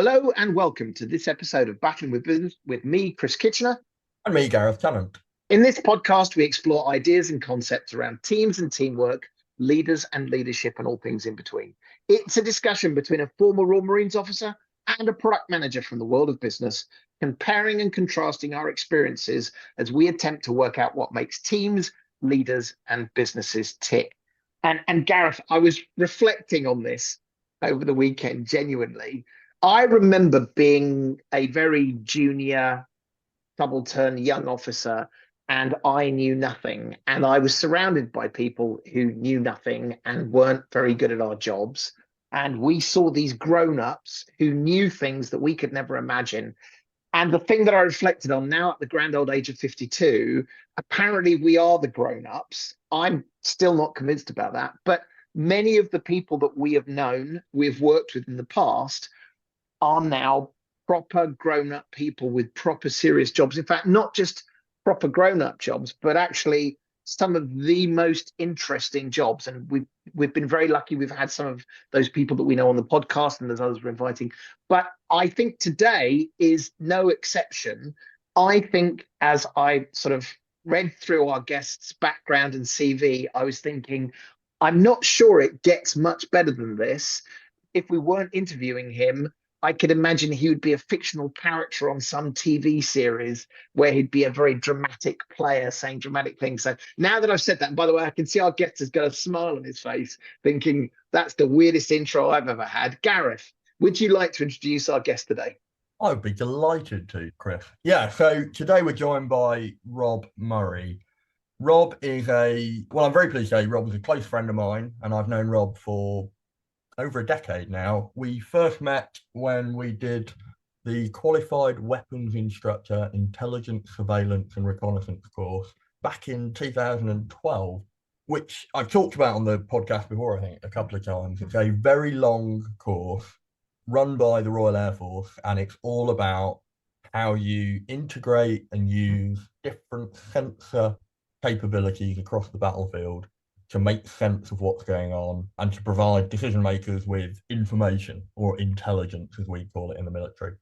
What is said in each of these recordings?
Hello and welcome to this episode of Battling with Business with me, Chris Kitchener. And me, Gareth Tennant. In this podcast, we explore ideas and concepts around teams and teamwork, leaders and leadership, and all things in between. It's a discussion between a former Royal Marines officer and a product manager from the world of business, comparing and contrasting our experiences as we attempt to work out what makes teams, leaders, and businesses tick. And Gareth, I was reflecting on this over the weekend, genuinely. I remember being a very junior, subaltern young officer, and I knew nothing. And I was surrounded by people who knew nothing and weren't very good at our jobs. And we saw these grown-ups who knew things that we could never imagine. And the thing that I reflected on now at the grand old age of 52, apparently we are the grown-ups. I'm still not convinced about that. But many of the people that we have known, we've worked with in the past, are now proper grown-up people with proper serious jobs. In fact, not just proper grown-up jobs, but actually some of the most interesting jobs. And we've been very lucky. We've had some of those people that we know on the podcast, and there's others we're inviting. But I think today is no exception. I think as I sort of read through our guest's background and CV, I was thinking, I'm not sure it gets much better than this. If we weren't interviewing him, I could imagine he would be a fictional character on some TV series where he'd be a very dramatic player saying dramatic things. So now that I've said that, and by the way, I can see our guest has got a smile on his face, thinking that's the weirdest intro I've ever had. Gareth, would you like to introduce our guest today? I would be delighted to, Chris. Yeah, so today we're joined by Rob Murray. Rob is I'm very pleased to say Rob is a close friend of mine, and I've known Rob for over a decade now. We first met when we did the Qualified Weapons Instructor Intelligence, Surveillance and Reconnaissance course back in 2012, which I've talked about on the podcast before, I think, a couple of times. It's a very long course run by the Royal Air Force, and it's all about how you integrate and use different sensor capabilities across the battlefield to make sense of what's going on and to provide decision makers with information, or intelligence as we call it in the military.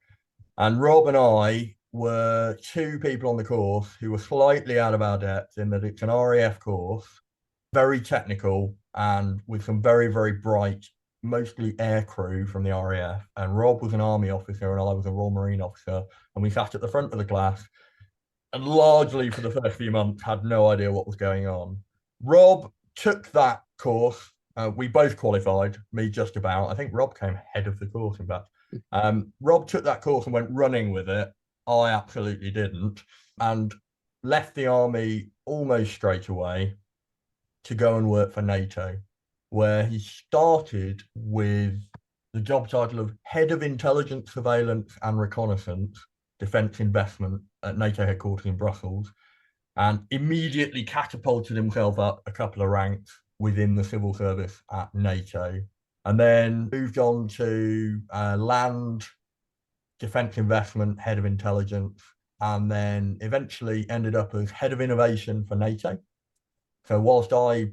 And Rob and I were two people on the course who were slightly out of our depth in that it's an RAF course, very technical and with some very, very bright, mostly air crew from the RAF. And Rob was an Army officer and I was a Royal Marine officer, and we sat at the front of the class and largely for the first few months had no idea what was going on. Rob took that course. We both qualified, me just about. I think Rob came ahead of the course, in fact. Rob took that course and went running with it. I absolutely didn't, and left the Army almost straight away to go and work for NATO, where he started with the job title of Head of Intelligence, Surveillance and Reconnaissance, Defence Investment at NATO headquarters in Brussels, and immediately catapulted himself up a couple of ranks within the civil service at NATO, and then moved on to land defence investment, head of intelligence, and then eventually ended up as head of innovation for NATO. So whilst I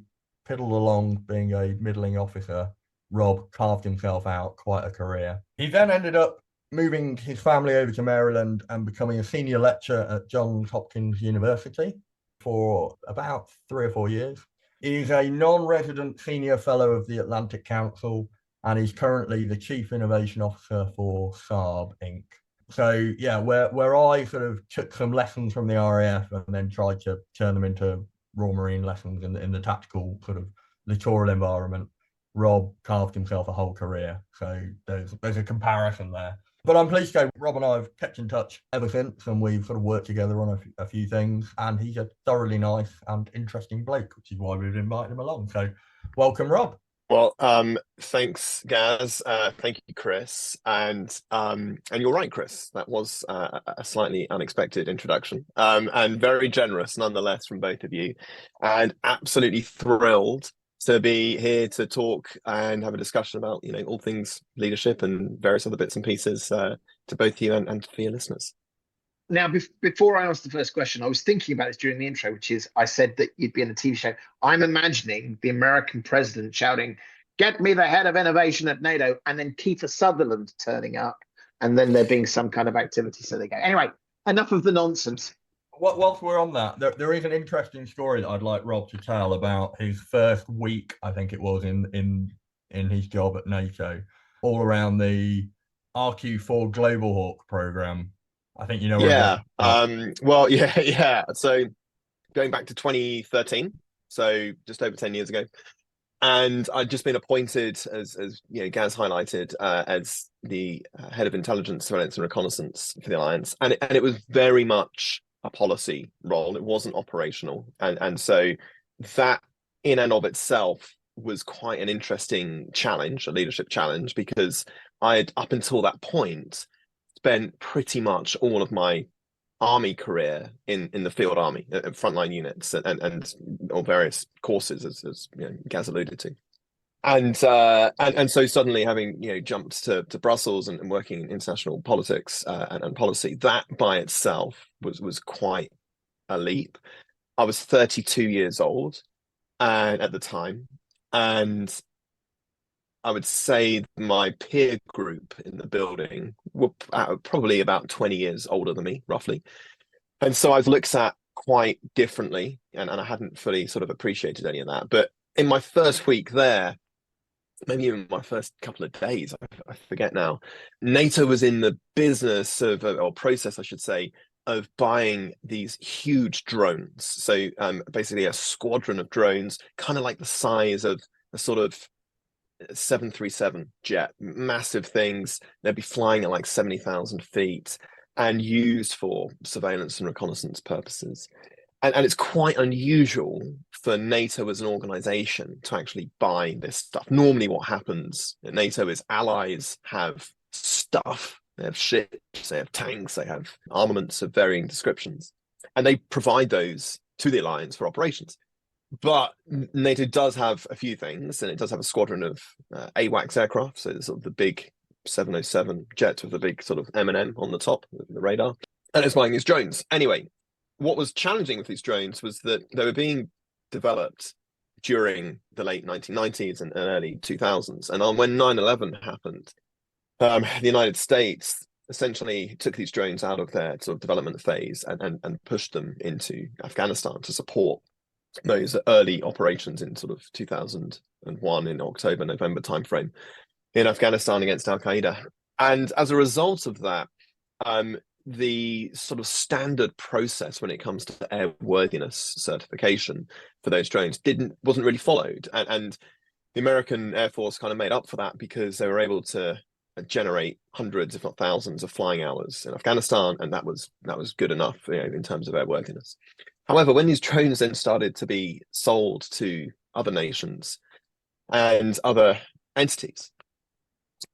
piddled along being a middling officer, Rob carved himself out quite a career. He then ended up moving his family over to Maryland and becoming a senior lecturer at Johns Hopkins University for about 3 or 4 years. He's a non-resident senior fellow of the Atlantic Council, and he's currently the chief innovation officer for Saab Inc. So yeah, where I sort of took some lessons from the RAF and then tried to turn them into Royal Marine lessons in the tactical sort of littoral environment, Rob carved himself a whole career. So there's a comparison there. But I'm pleased to say Rob and I have kept in touch ever since, and we've sort of worked together on a few things, and he's a thoroughly nice and interesting bloke, which is why we've invited him along. So welcome, Rob. Well, thanks, Gaz. Thank you, Chris. And you're right, Chris. That was a slightly unexpected introduction, and very generous nonetheless from both of you, and absolutely thrilled to be here to talk and have a discussion about, all things leadership and various other bits and pieces to both you and for your listeners. Now, before I ask the first question, I was thinking about this during the intro, which is I said that you'd be in a TV show. I'm imagining the American president shouting, "Get me the head of innovation at NATO," and then Kiefer Sutherland turning up and then there being some kind of activity. So they go. Anyway, enough of the nonsense. Whilst we're on that, there is an interesting story that I'd like Rob to tell about his first week, I think it was, in his job at NATO, all around the RQ4 Global Hawk program. I think you know where well, yeah. So going back to 2013, so just over 10 years ago. And I'd just been appointed, as you know, Gaz highlighted, as the head of intelligence, surveillance, and reconnaissance for the alliance, and it was very much a policy role. It wasn't operational, and so that in and of itself was quite an interesting challenge, a leadership challenge, because I had up until that point spent pretty much all of my army career in the field army, frontline units, and or various courses, as you know, Gaz alluded to, and so suddenly having jumped to Brussels and working in international politics and policy, that by itself was quite a leap. I was 32 years old and at the time, and I would say my peer group in the building were probably about 20 years older than me, roughly. And so I was looked at quite differently, and I hadn't fully sort of appreciated any of that. But in my first week there, maybe even my first couple of days, I forget now, NATO was in the business of, or process, I should say, of buying these huge drones. So basically a squadron of drones, kind of like the size of a sort of 737 jet, massive things. They'd be flying at like 70,000 feet and used for surveillance and reconnaissance purposes. And it's quite unusual for NATO as an organization to actually buy this stuff. Normally what happens at NATO is allies have stuff. They have ships, they have tanks, they have armaments of varying descriptions, and they provide those to the alliance for operations. But NATO does have a few things, and it does have a squadron of AWACS aircraft, so sort of the big 707 jet with the big sort of M&M on the top, the radar, and it's buying these drones. Anyway, what was challenging with these drones was that they were being developed during the late 1990s and early 2000s. And when 9/11 happened, the United States essentially took these drones out of their sort of development phase and pushed them into Afghanistan to support those early operations in sort of 2001 in October, November timeframe in Afghanistan against Al-Qaeda. And as a result of that, the sort of standard process when it comes to airworthiness certification for those drones wasn't really followed. And the American Air Force kind of made up for that because they were able to generate hundreds, if not thousands, of flying hours in Afghanistan, and that was good enough, in terms of airworthiness. However, when these drones then started to be sold to other nations and other entities,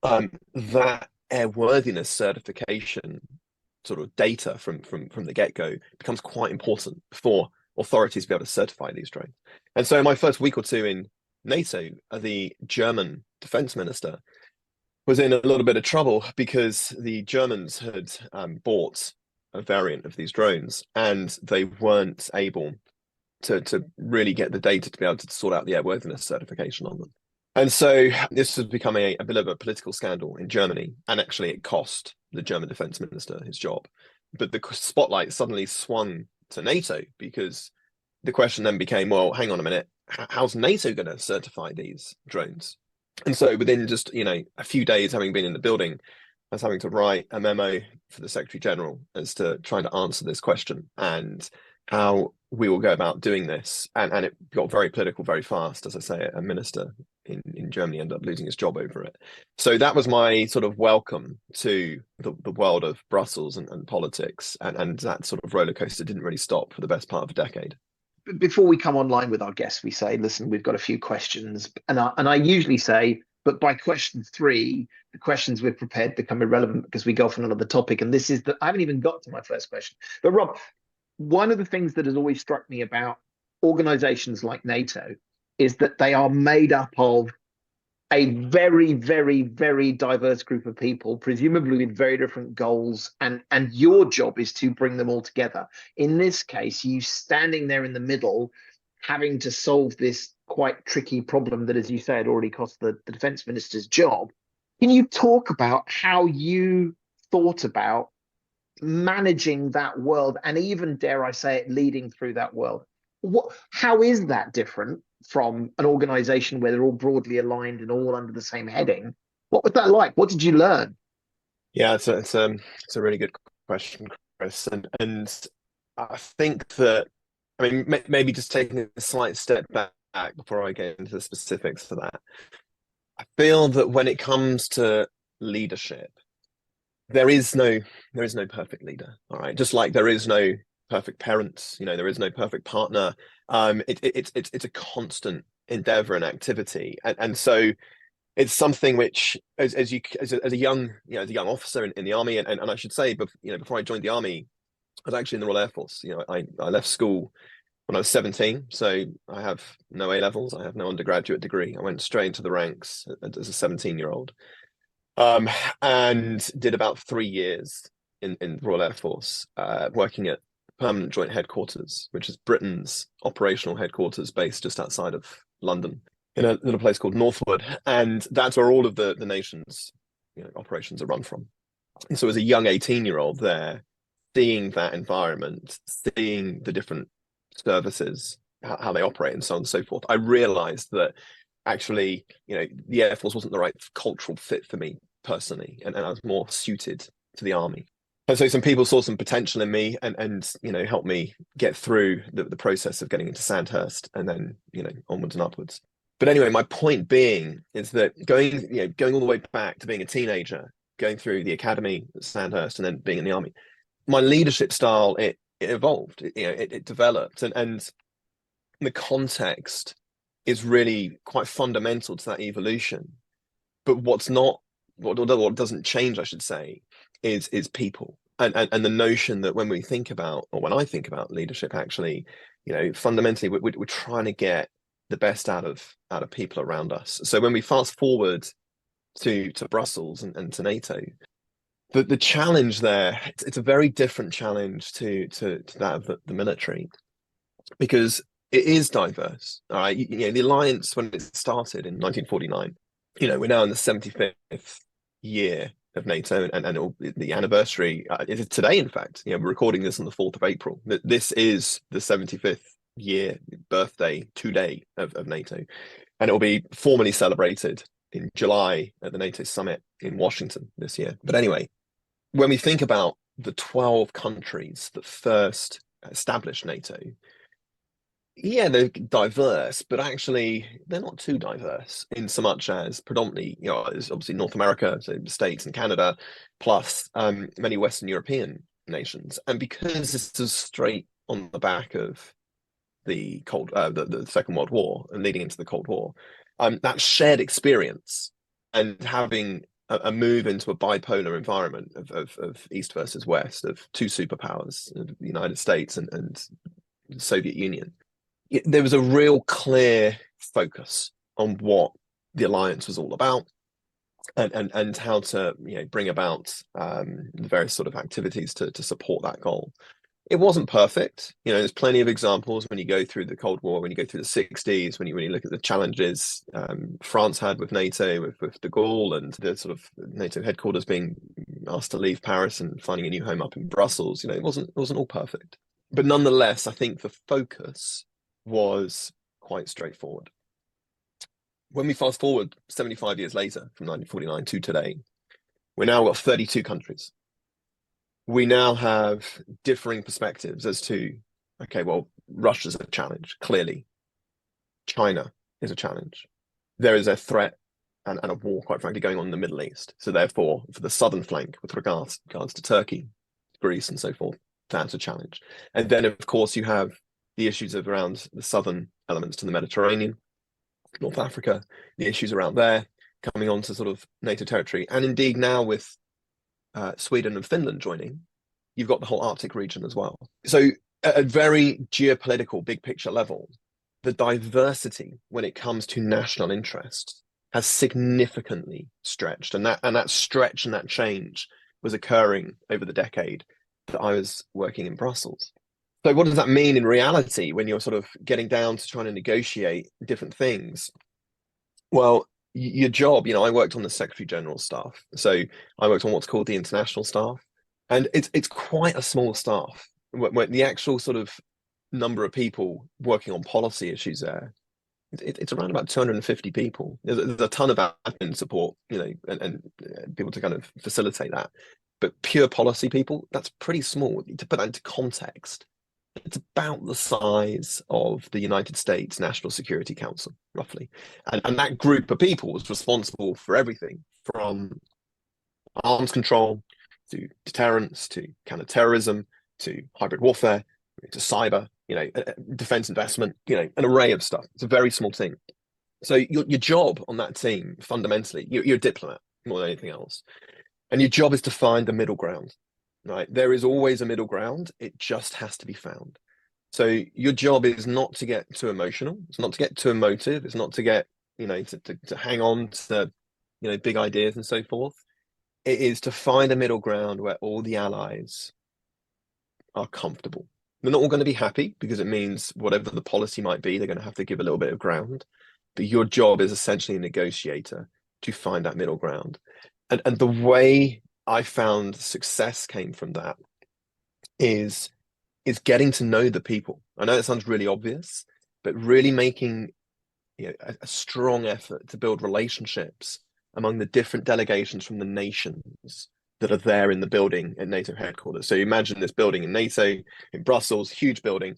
that airworthiness certification sort of data from the get-go becomes quite important for authorities to be able to certify these drones. And so in my first week or two in NATO, the German defense minister was in a little bit of trouble because the Germans had bought a variant of these drones, and they weren't able to really get the data to be able to sort out the airworthiness certification on them. And so this has become a bit of a political scandal in Germany, and actually it cost the German defense minister his job. But the spotlight suddenly swung to NATO, because the question then became, well, hang on a minute, how's NATO going to certify these drones? And so within just, a few days having been in the building, I was having to write a memo for the Secretary General as to trying to answer this question and how we will go about doing this. And it got very political very fast. As I say, a minister in Germany ended up losing his job over it. So that was my sort of welcome to the world of Brussels and politics. And that sort of roller coaster didn't really stop for the best part of a decade. Before we come online with our guests, we say, listen, we've got a few questions. And I usually say, but by question 3, the questions we've prepared become irrelevant because we go off on another topic. And this is I haven't even got to my first question. But Rob, one of the things that has always struck me about organizations like NATO is that they are made up of a very, very, very diverse group of people, presumably with very different goals, and your job is to bring them all together. In this case, you standing there in the middle, having to solve this quite tricky problem that, as you say, had already cost the defense minister's job. Can you talk about how you thought about managing that world, and even, dare I say it, leading through that world? How is that different from an organization where they're all broadly aligned and all under the same heading? What was that like? What did you learn? Yeah, it's a really good question, Chris, and I think that, I mean, maybe just taking a slight step back before I get into the specifics for that. I feel that when it comes to leadership, there is no perfect leader. All right, just like there is no perfect parent, there is no perfect partner. It's a constant endeavor and activity, and so it's something which, as a young officer in the army, and I should say, before I joined the army, I was actually in the Royal Air Force. I left school when I was 17, so I have no A levels, I have no undergraduate degree. I went straight into the ranks as a 17-year-old, and did about 3 years in the Royal Air Force, working at Permanent Joint Headquarters, which is Britain's operational headquarters, based just outside of London, in a little place called Northwood, and that's where all of the nation's operations are run from. And so, as a young 18-year-old there, seeing that environment, seeing the different services, how they operate, and so on and so forth, I realized that actually, the Air Force wasn't the right cultural fit for me personally, and I was more suited to the army. And so some people saw some potential in me, and helped me get through the process of getting into Sandhurst, and then onwards and upwards. But anyway, my point being is that going all the way back to being a teenager, going through the academy at Sandhurst, and then being in the army, my leadership style, it evolved, it developed, and the context is really quite fundamental to that evolution. But what doesn't change, I should say, is people, and the notion that when I think about leadership, actually, fundamentally, we're trying to get the best out of people around us. So when we fast forward to Brussels and to NATO, the challenge there, it's a very different challenge to that of the military, because it is diverse. All right, the alliance, when it started in 1949, we're now in the 75th year of NATO, and the anniversary is today. In fact, we're recording this on the 4th of April. This is the 75th year birthday today of NATO, and it will be formally celebrated in July at the NATO summit in Washington this year. But anyway, when we think about the 12 countries that first established NATO, yeah, they're diverse, but actually they're not too diverse, in so much as predominantly, there's obviously North America, so the States and Canada, plus many Western European nations. And because this is straight on the back of the Second World War and leading into the Cold War, that shared experience, and having a move into a bipolar environment of East versus West, of two superpowers, the United States and the Soviet Union, there was a real clear focus on what the alliance was all about, and how to bring about the various sort of activities to support that goal. It wasn't perfect. There's plenty of examples when you go through the Cold War, when you go through the 60s, when you look at the challenges France had with NATO, with de Gaulle, and the sort of NATO headquarters being asked to leave Paris and finding a new home up in Brussels. It wasn't all perfect. But nonetheless, I think the focus was quite straightforward. When we fast forward 75 years later, from 1949 to today, we've now got 32 countries. We now have differing perspectives as to, okay, well, Russia's a challenge, clearly. China is a challenge. There is a threat and a war, quite frankly, going on in the Middle East. So therefore, for the southern flank, with regards to Turkey, Greece, and so forth, that's a challenge. And then, of course, you have the issues around the southern elements to the Mediterranean, North Africa, the issues around there, coming onto sort of NATO territory. And indeed, now with Sweden and Finland joining, you've got the whole Arctic region as well. So at a very geopolitical, big picture level, the diversity when it comes to national interest has significantly stretched. And that stretch and that change was occurring over the decade that I was working in Brussels. So what does that mean in reality when you're sort of getting down to trying to negotiate different things? Well, your job, I worked on the Secretary General staff. So I worked on what's called the international staff. And it's quite a small staff. When the actual sort of number of people working on policy issues there, it's around about 250 people. There's a ton of admin support, and people to kind of facilitate that. But pure policy people, that's pretty small. To put that into context, it's about the size of the United States National Security Council, roughly. And that group of people was responsible for everything from arms control to deterrence to counterterrorism to hybrid warfare to cyber, defense investment, an array of stuff. It's a very small team. So your job on that team, fundamentally, you're a diplomat more than anything else. And your job is to find the middle ground, right? There is always a middle ground. It just has to be found. So your job is not to get too emotional. It's not to get too emotive. It's not to get, to hang on to, big ideas and so forth. It is to find a middle ground where all the allies are comfortable. They're not all going to be happy because it means whatever the policy might be, they're going to have to give a little bit of ground. But your job is essentially a negotiator to find that middle ground. And the way I found success came from that is getting to know the people. I know that sounds really obvious, but really making a strong effort to build relationships among the different delegations from the nations that are there in the building at NATO headquarters. So you imagine this building in NATO, in Brussels, huge building,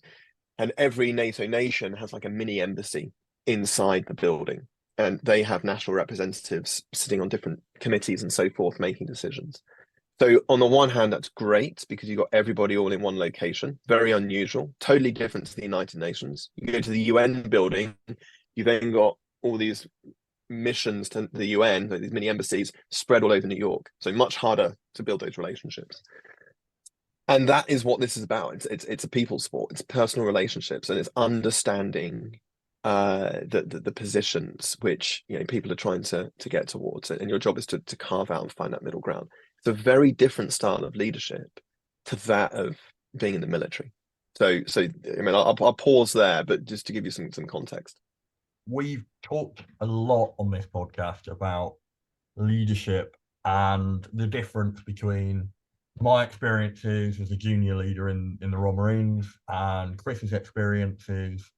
and every NATO nation has like a mini embassy inside the building. And they have national representatives sitting on different committees and so forth, making decisions. So on the one hand, that's great because you've got everybody all in one location, very unusual, totally different to the United Nations. You go to the UN building, you then got all these missions to the UN, these mini embassies spread all over New York. So much harder to build those relationships. And that is what this is about. It's a people sport. It's personal relationships, and it's understanding the positions which people are trying to get towards. And your job is to carve out and find that middle ground. It's a very different style of leadership to that of being in the military. So I mean, I'll pause there, but just to give you some context. We've talked a lot on this podcast about leadership and the difference between my experiences as a junior leader in the Royal Marines and Chris's experiences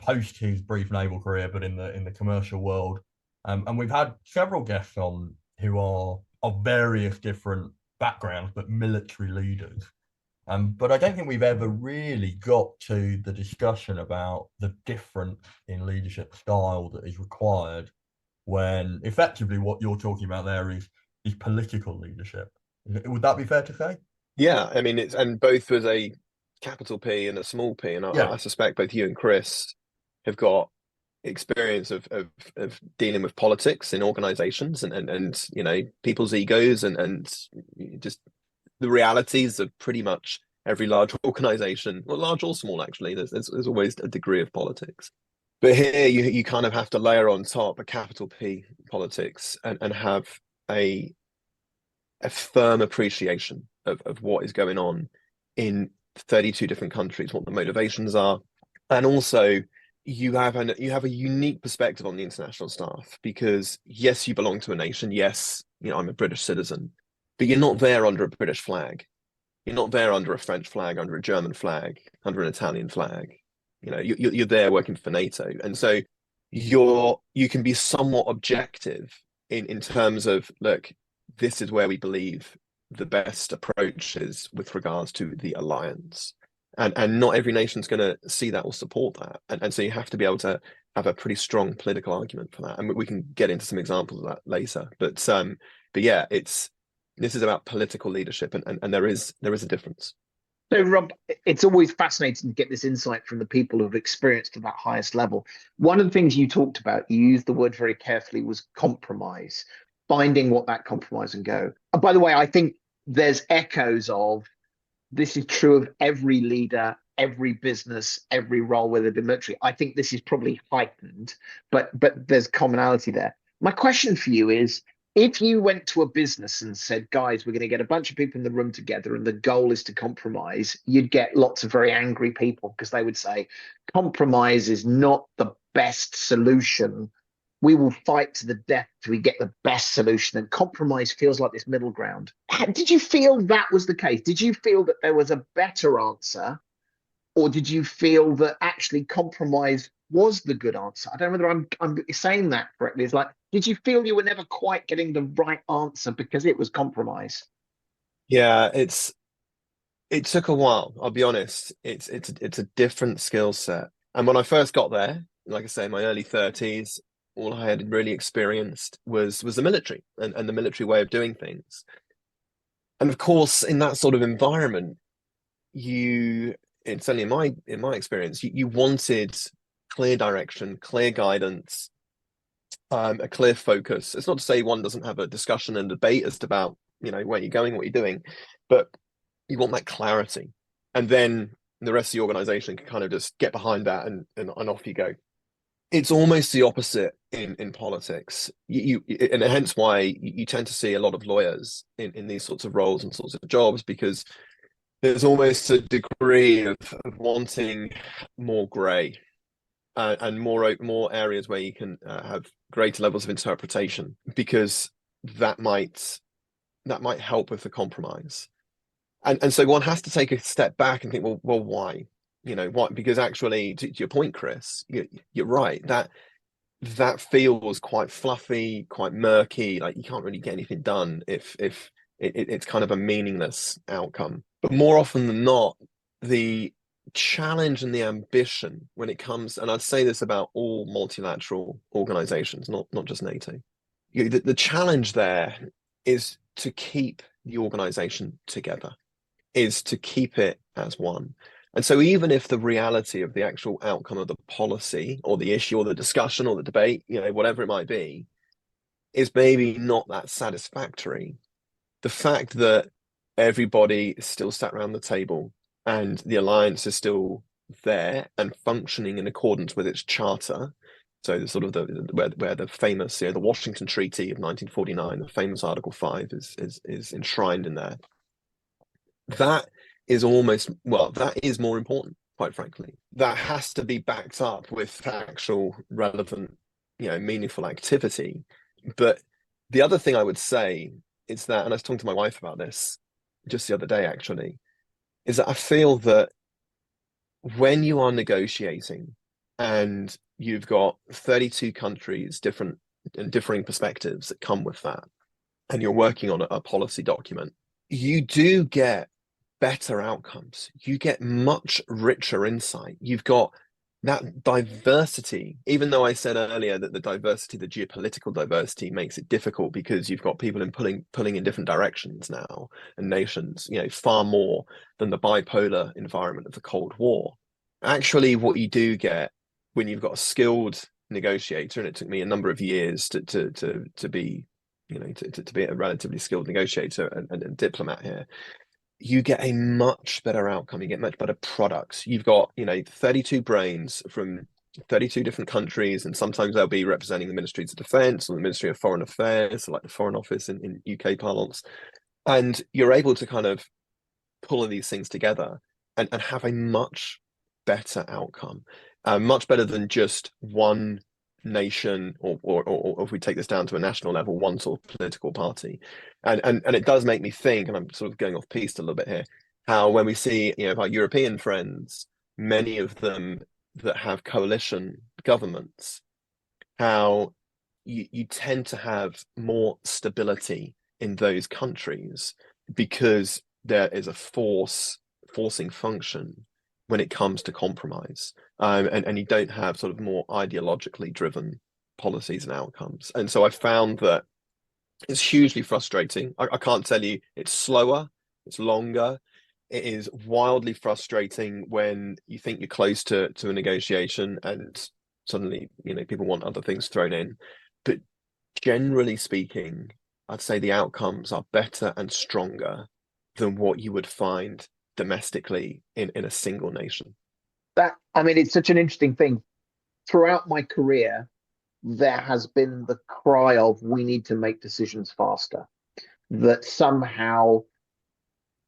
post his brief naval career, but in the commercial world. And we've had several guests on who are of various different backgrounds, but military leaders. But I don't think we've ever really got to the discussion about the difference in leadership style that is required when effectively what you're talking about there is political leadership. Would that be fair to say? Yeah, I mean, and both with a capital P and a small p, and I suspect both you and Chris have got experience of dealing with politics in organizations and people's egos and just the realities of pretty much every large organization, well, large or small, actually. There's always a degree of politics. But here you kind of have to layer on top a capital P politics and have a firm appreciation of what is going on in 32 different countries, what the motivations are. And also you have a unique perspective on the international staff because yes, you belong to a nation. Yes, I'm a British citizen, but you're not there under a British flag. You're not there under a French flag, under a German flag, under an Italian flag. You're there working for NATO. And so you can be somewhat objective in terms of, look, this is where we believe the best approach is with regards to the alliance. And not every nation's going to see that or support that. And so you have to be able to have a pretty strong political argument for that. And we can get into some examples of that later. But yeah, this is about political leadership, and there is a difference. So, Rob, it's always fascinating to get this insight from the people who've experienced at that highest level. One of the things you talked about, you used the word very carefully, was compromise, finding what that compromise and go. And by the way, I think there's echoes of this is true of every leader, every business, every role, whether it be military. I think this is probably heightened, but there's commonality there. My question for you is, if you went to a business and said, guys, we're going to get a bunch of people in the room together and the goal is to compromise, you'd get lots of very angry people because they would say compromise is not the best solution we will fight to the death till we get the best solution, and compromise feels like this middle ground. Did you feel that was the case? Did you feel that there was a better answer, or did you feel that actually compromise was the good answer? I don't know whether I'm saying that correctly. It's like, did you feel you were never quite getting the right answer because it was compromise? Yeah, it took a while, I'll be honest. It's a different skill set. And when I first got there, like I say, in my early 30s, all I had really experienced was the military and the military way of doing things. And of course, in that sort of environment, it's only in my experience, you wanted clear direction, clear guidance, a clear focus. It's not to say one doesn't have a discussion and debate as to about, where you're going, what you're doing, but you want that clarity. And then the rest of the organization can kind of just get behind that and off you go. It's almost the opposite in politics. And hence why you tend to see a lot of lawyers in these sorts of roles and sorts of jobs, because there's almost a degree of wanting more grey and more areas where you can have greater levels of interpretation, because that might help with the compromise. And so one has to take a step back and think, well, why? Why? Because actually, to your point, Chris, you're right. That feels quite fluffy, quite murky. Like you can't really get anything done if it's kind of a meaningless outcome. But more often than not, the challenge and the ambition when it comes, and I'd say this about all multilateral organizations, not just NATO. The challenge there is to keep the organization together, is to keep it as one. And so even if the reality of the actual outcome of the policy or the issue or the discussion or the debate, whatever it might be, is maybe not that satisfactory, the fact that everybody is still sat around the table and the alliance is still there and functioning in accordance with its charter. So the sort of where the famous, the Washington Treaty of 1949, the famous Article 5 is enshrined in there. That is that is more important, quite frankly. That has to be backed up with actual relevant, meaningful activity. But the other thing I would say is that, and I was talking to my wife about this just the other day, actually, is that I feel that when you are negotiating and you've got 32 countries, different and differing perspectives that come with that, and you're working on a policy document, you do get better outcomes. You get much richer insight. You've got that diversity, even though I said earlier that the geopolitical diversity makes it difficult because you've got people pulling in different directions now, and nations, far more than the bipolar environment of the Cold War. Actually, what you do get when you've got a skilled negotiator, and it took me a number of years to be, to be a relatively skilled negotiator and diplomat here, you get a much better outcome. You get much better products. You've got, 32 brains from 32 different countries, and sometimes they'll be representing the Ministries of Defense or the Ministry of Foreign Affairs, like the Foreign Office in UK parlance. And you're able to kind of pull all these things together and have a much better outcome, much better than just one nation, or if we take this down to a national level, one sort of political party. And it does make me think, and I'm sort of going off piste a little bit here, how when we see, our European friends, many of them that have coalition governments, how you tend to have more stability in those countries because there is a forcing function when it comes to compromise. And you don't have sort of more ideologically driven policies and outcomes. And so I found that it's hugely frustrating. I can't tell you it's slower, it's longer. It is wildly frustrating when you think you're close to a negotiation and suddenly, people want other things thrown in. But generally speaking, I'd say the outcomes are better and stronger than what you would find domestically in a single nation. It's such an interesting thing. Throughout my career, there has been the cry of, we need to make decisions faster. That somehow,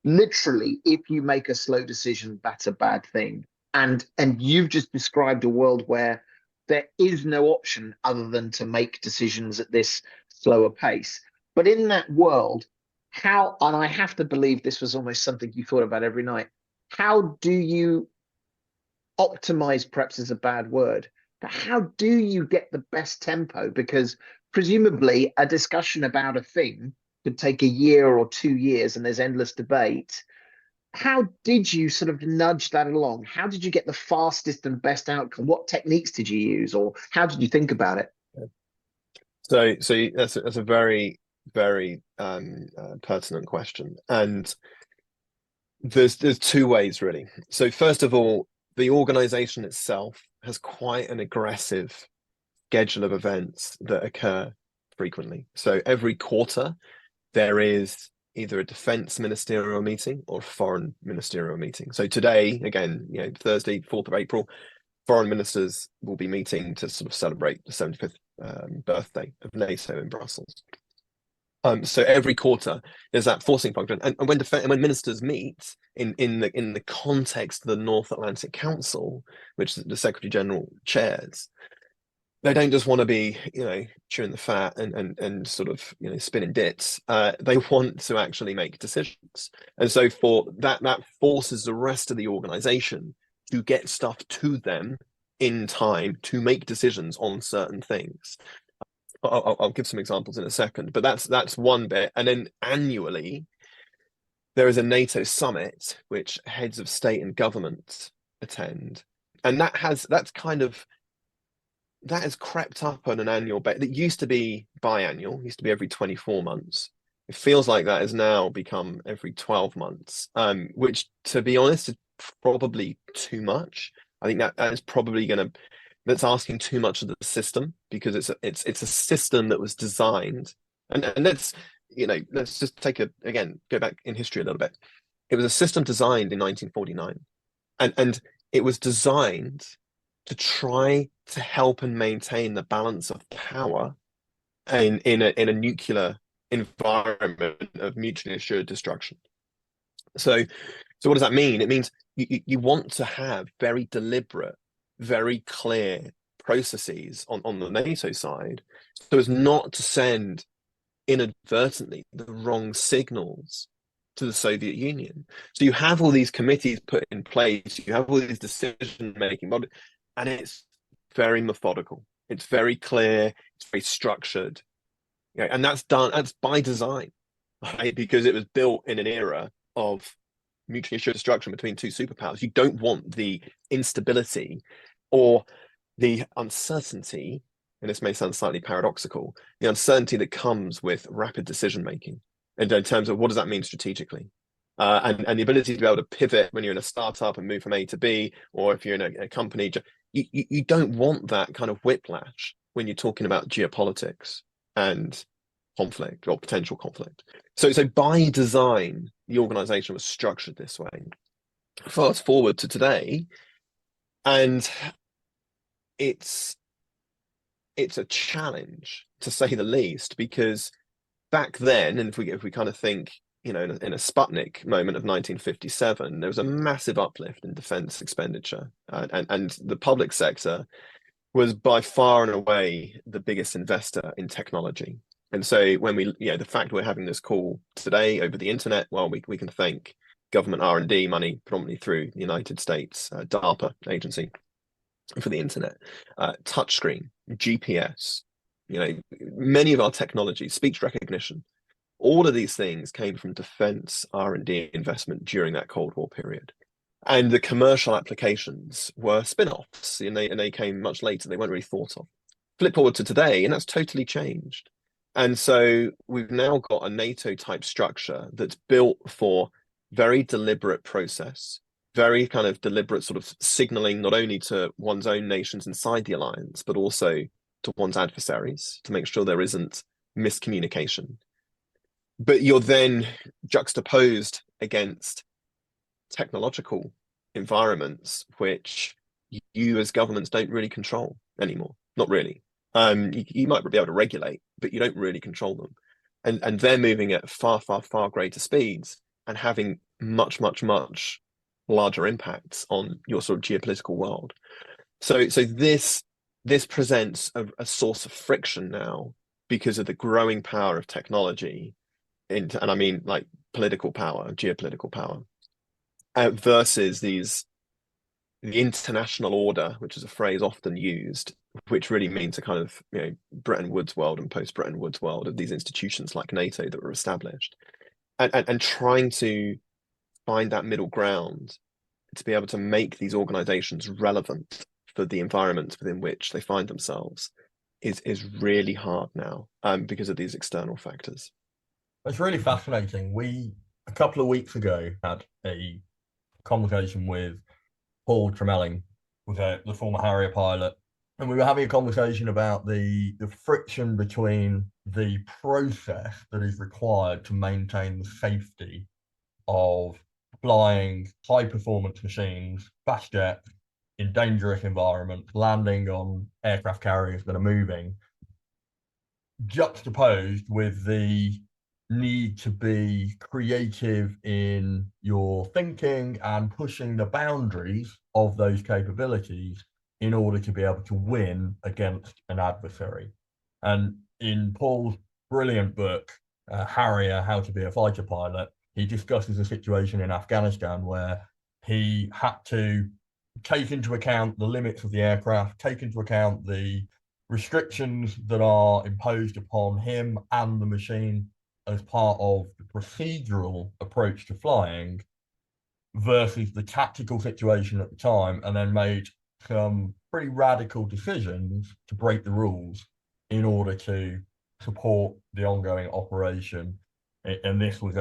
literally, if you make a slow decision, that's a bad thing. And you've just described a world where there is no option other than to make decisions at this slower pace. But in that world, how, and I have to believe this was almost something you thought about every night, how do you optimize, perhaps is a bad word, but how do you get the best tempo? Because presumably a discussion about a thing could take a year or 2 years and there's endless debate. How did you sort of nudge that along? How did you get the fastest and best outcome? What techniques did you use, or how did you think about it? So that's a very, very pertinent question, and there's two ways really. So first of all, the organization itself has quite an aggressive schedule of events that occur frequently. So every quarter there is either a defense ministerial meeting or a foreign ministerial meeting. So today, again, Thursday, 4th of April, foreign ministers will be meeting to sort of celebrate the 75th birthday of NATO in Brussels. So every quarter there's that forcing function, and when ministers meet in the context of the North Atlantic Council, which the Secretary General chairs, they don't just want to be, chewing the fat and sort of, spinning dits. They want to actually make decisions, and so for that forces the rest of the organization to get stuff to them in time to make decisions on certain things. I'll give some examples in a second, but that's one bit. And then annually, there is a NATO summit which heads of state and government attend, and that has crept up on an annual basis. It used to be biannual, used to be every 24 months. It feels like that has now become every 12 months, which, to be honest, is probably too much. I think that is probably that's asking too much of the system, because it's a system that was designed, and let's just go back in history a little bit. It was a system designed in 1949, and it was designed to try to help and maintain the balance of power in a nuclear environment of mutually assured destruction. So what does that mean? It means you want to have very deliberate, very clear processes on the NATO side, so as not to send inadvertently the wrong signals to the Soviet Union. So you have all these committees put in place, you have all these decision-making bodies, and it's very methodical, it's very clear, it's very structured, and that's by design, right? Because it was built in an era of mutually assured destruction between two superpowers. You don't want the instability or the uncertainty, and this may sound slightly paradoxical, the uncertainty that comes with rapid decision making, and in terms of what does that mean strategically, and the ability to be able to pivot when you're in a startup and move from A to B, or if you're in a company. You don't want that kind of whiplash when you're talking about geopolitics and conflict or potential conflict. So by design, the organization was structured this way. Fast forward to today, and it's a challenge, to say the least, because back then, and if we kind of think, in a Sputnik moment of 1957, there was a massive uplift in defense expenditure, and the public sector was by far and away the biggest investor in technology. And so when the fact we're having this call today over the internet, well, we can thank government R&D money, predominantly through the United States DARPA agency, for the internet, touchscreen, GPS, many of our technologies, speech recognition, all of these things came from defense R&D investment during that Cold War period. And the commercial applications were spin-offs, and they came much later. They weren't really thought of. Flip forward to today, and that's totally changed. And so we've now got a NATO type structure that's built for very deliberate process, very kind of deliberate sort of signaling, not only to one's own nations inside the alliance, but also to one's adversaries, to make sure there isn't miscommunication. But you're then juxtaposed against technological environments which you as governments don't really control anymore. Not really. You might be able to regulate, but you don't really control them. And they're moving at far, far, far greater speeds and having much, much, much larger impacts on your sort of geopolitical world. So this this presents a source of friction now because of the growing power of technology, and I mean like political power, geopolitical power, versus the international order, which is a phrase often used, which really means a kind of, you know, Bretton Woods world and post Bretton Woods world of these institutions like NATO that were established, and trying to find that middle ground to be able to make these organizations relevant for the environment within which they find themselves is really hard now, because of these external factors. It's really fascinating. We, a couple of weeks ago, had a conversation with Paul Tremelling, who's the former Harrier pilot, and we were having a conversation about the friction between the process that is required to maintain the safety of flying high performance machines, fast jets, in dangerous environments, landing on aircraft carriers that are moving, juxtaposed with the need to be creative in your thinking and pushing the boundaries of those capabilities in order to be able to win against an adversary. And in Paul's brilliant book, Harrier, How to Be a Fighter Pilot, he discusses a situation in Afghanistan where he had to take into account the limits of the aircraft, take into account the restrictions that are imposed upon him and the machine as part of the procedural approach to flying versus the tactical situation at the time, and then made some pretty radical decisions to break the rules in order to support the ongoing operation. And this was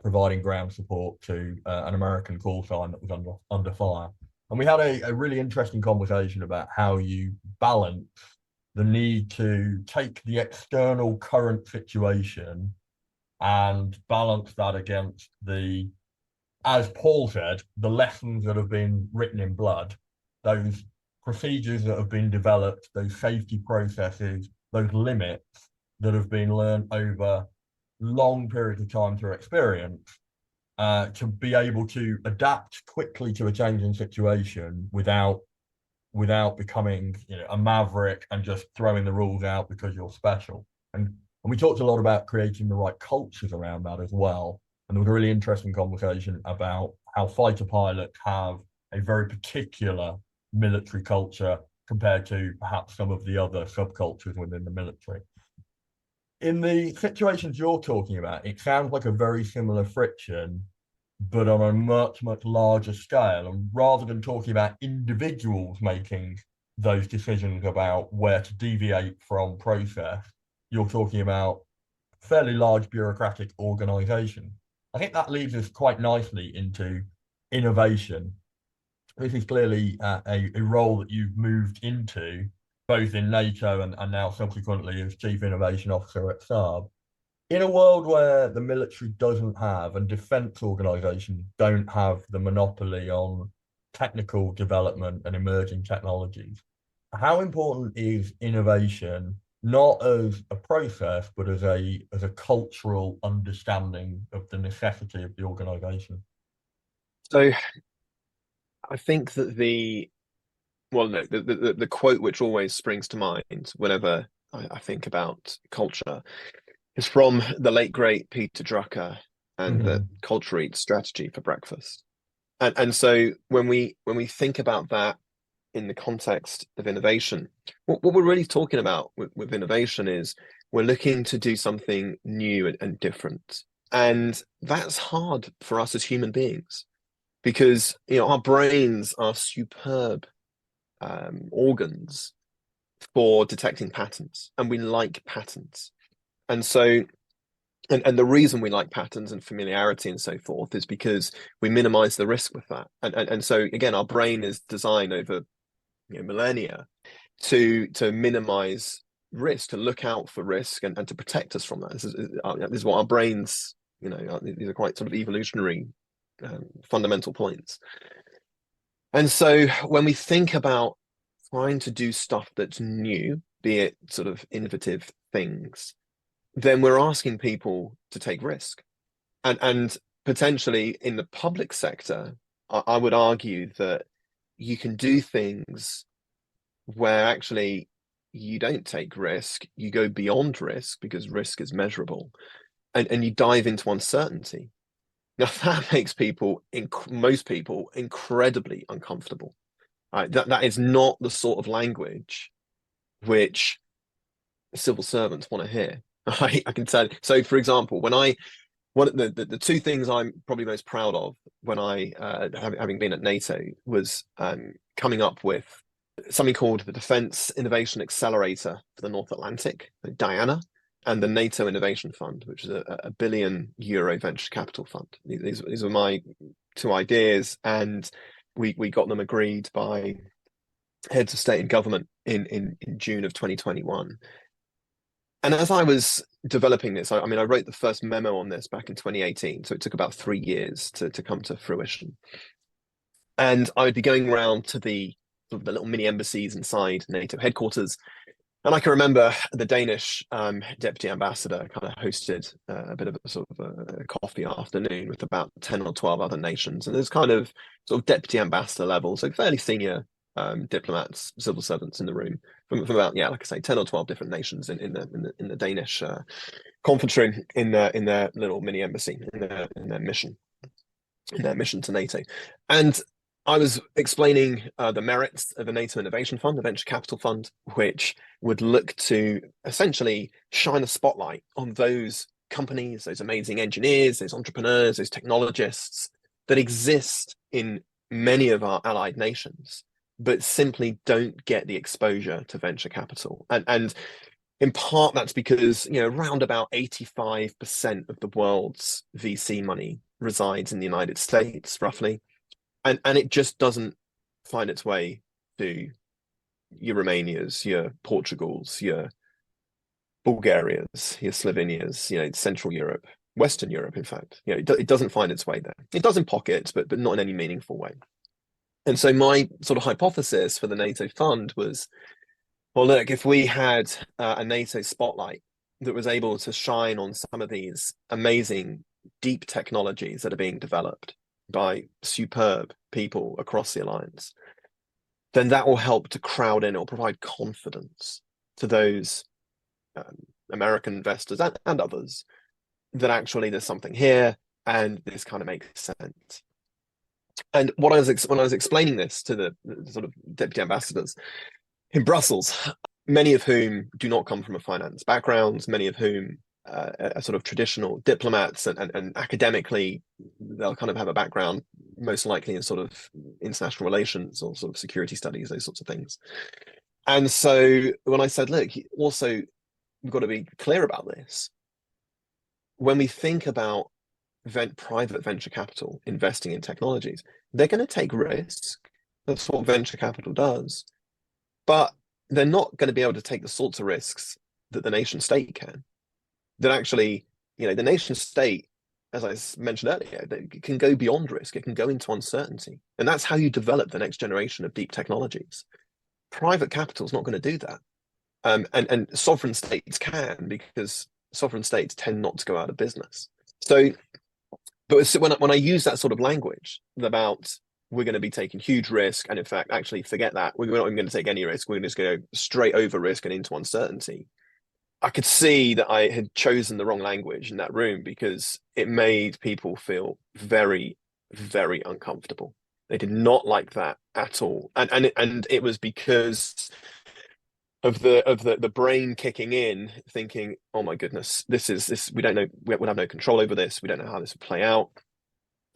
providing ground support to an American call sign that was under fire. And we had a really interesting conversation about how you balance the need to take the external current situation and balance that against the, as Paul said, the lessons that have been written in blood, those procedures that have been developed, those safety processes, those limits that have been learned over long periods of time through experience, to be able to adapt quickly to a changing situation without becoming, you know, a maverick and just throwing the rules out because you're special. And we talked a lot about creating the right cultures around that as well. And there was a really interesting conversation about how fighter pilots have a very particular military culture compared to perhaps some of the other subcultures within the military. In the situations you're talking about, it sounds like a very similar friction, but on a much, much larger scale. And rather than talking about individuals making those decisions about where to deviate from process, you're talking about fairly large bureaucratic organization. I think that leads us quite nicely into innovation. This is clearly a role that you've moved into, both in NATO and now subsequently as Chief Innovation Officer at Saab. In a world where the military doesn't have, and defence organisations don't have the monopoly on technical development and emerging technologies, how important is innovation, not as a process, but as a cultural understanding of the necessity of the organisation? So I think that the quote which always springs to mind whenever I think about culture is from the late great Peter Drucker and the culture eats strategy for breakfast. And so when we think about that in the context of innovation, what we're really talking about with innovation is we're looking to do something new and different. And that's hard for us as human beings because, you know, our brains are superb organs for detecting patterns, and we like patterns. And so, and the reason we like patterns and familiarity and so forth is because we minimize the risk with that. And so again, our brain is designed over, you know, millennia to minimize risk, to look out for risk and to protect us from that. This is what our brains, you know, these are quite sort of evolutionary fundamental points. And so when we think about trying to do stuff that's new, be it sort of innovative things, then we're asking people to take risk. And potentially in the public sector, I would argue that you can do things where actually you don't take risk, you go beyond risk because risk is measurable, and you dive into uncertainty. Now that makes most people incredibly uncomfortable. Right? That is not the sort of language which civil servants want to hear. I can tell you. So, for example, one of the two things I'm probably most proud of when I having been at NATO was coming up with something called the Defence Innovation Accelerator for the North Atlantic, Diana, and the NATO Innovation Fund, which is a €1 billion venture capital fund. These were my two ideas, and we got them agreed by heads of state and government in June of 2021. And as I was developing this, I mean, I wrote the first memo on this back in 2018, so it took about 3 years to come to fruition. And I would be going around to the little mini embassies inside NATO headquarters. And I can remember the Danish deputy ambassador kind of hosted a bit of a sort of a coffee afternoon with about 10 or 12 other nations. And there's kind of sort of deputy ambassador level, so fairly senior diplomats, civil servants in the room from about, yeah, like I say, 10 or 12 different nations in the Danish conference room in their little mini embassy, in their mission to NATO. And I was explaining the merits of the NATO Innovation Fund, the venture capital fund, which would look to essentially shine a spotlight on those companies, those amazing engineers, those entrepreneurs, those technologists that exist in many of our allied nations, but simply don't get the exposure to venture capital. And in part, that's because, around about 85% of the world's VC money resides in the United States, roughly. And it just doesn't find its way to your Romanias, your Portugals, your Bulgarias, your Slovenias, Central Europe, Western Europe, in fact. It doesn't find its way there. It does in pockets, but not in any meaningful way. And so my sort of hypothesis for the NATO fund was, well, look, if we had a NATO spotlight that was able to shine on some of these amazing deep technologies that are being developed by superb people across the alliance, then that will help to crowd in or provide confidence to those American investors and others that actually there's something here and this kind of makes sense. And when I was explaining this to the sort of deputy ambassadors in Brussels, many of whom do not come from a finance background, many of whom are sort of traditional diplomats, and academically they'll kind of have a background most likely in sort of international relations or sort of security studies, those sorts of things. And so when I said, look, also we've got to be clear about this. When we think about private venture capital investing in technologies, they're going to take risk. That's what venture capital does. But they're not going to be able to take the sorts of risks that the nation state can. That actually, the nation state, as I mentioned earlier, it can go beyond risk. It can go into uncertainty. And that's how you develop the next generation of deep technologies. Private capital is not going to do that. And sovereign states can, because sovereign states tend not to go out of business. So, but when I use that sort of language about we're going to be taking huge risk, and in fact, actually forget that, we're not even going to take any risk, we're just going to go straight over risk and into uncertainty, I could see that I had chosen the wrong language in that room because it made people feel very, very uncomfortable. They did not like that at all. And it was because of the brain kicking in, thinking, oh my goodness, this we don't know, we'll have no control over this, we don't know how this will play out.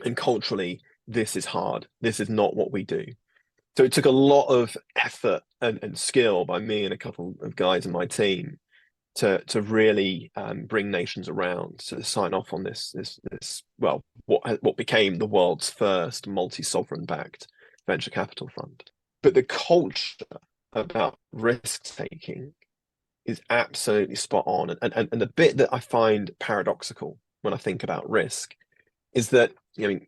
And culturally, this is hard. This is not what we do. So it took a lot of effort and skill by me and a couple of guys in my team to really bring nations around to sign off on this what became the world's first multi-sovereign backed venture capital fund. But the culture about risk taking is absolutely spot on. And the bit that I find paradoxical when I think about risk is that,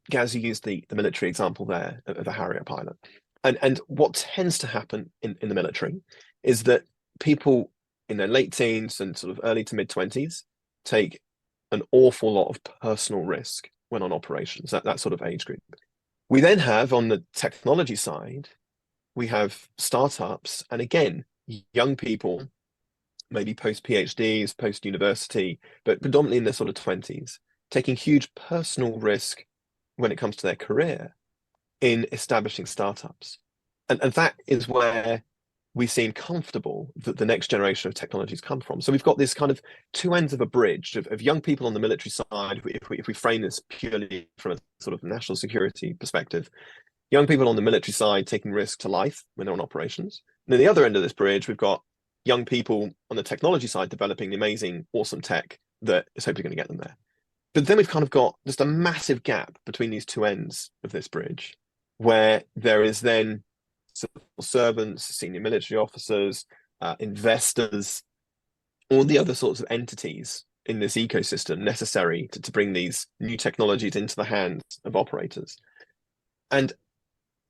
Gaz, you used the military example there of a Harrier pilot. And what tends to happen in the military is that people in their late teens and sort of early to mid 20s take an awful lot of personal risk when on operations, that sort of age group. We then have on the technology side we have startups, and again, young people, maybe post PhDs, post university, but predominantly in their sort of 20s, taking huge personal risk when it comes to their career in establishing startups. And that is where we seem comfortable that the next generation of technologies come from. So we've got this kind of two ends of a bridge of young people on the military side, if we frame this purely from a sort of national security perspective, young people on the military side taking risk to life when they're on operations. And then the other end of this bridge, we've got young people on the technology side developing the amazing, awesome tech that is hopefully going to get them there. But then we've kind of got just a massive gap between these two ends of this bridge, where there is then civil servants, senior military officers, investors, all the other sorts of entities in this ecosystem necessary to bring these new technologies into the hands of operators. And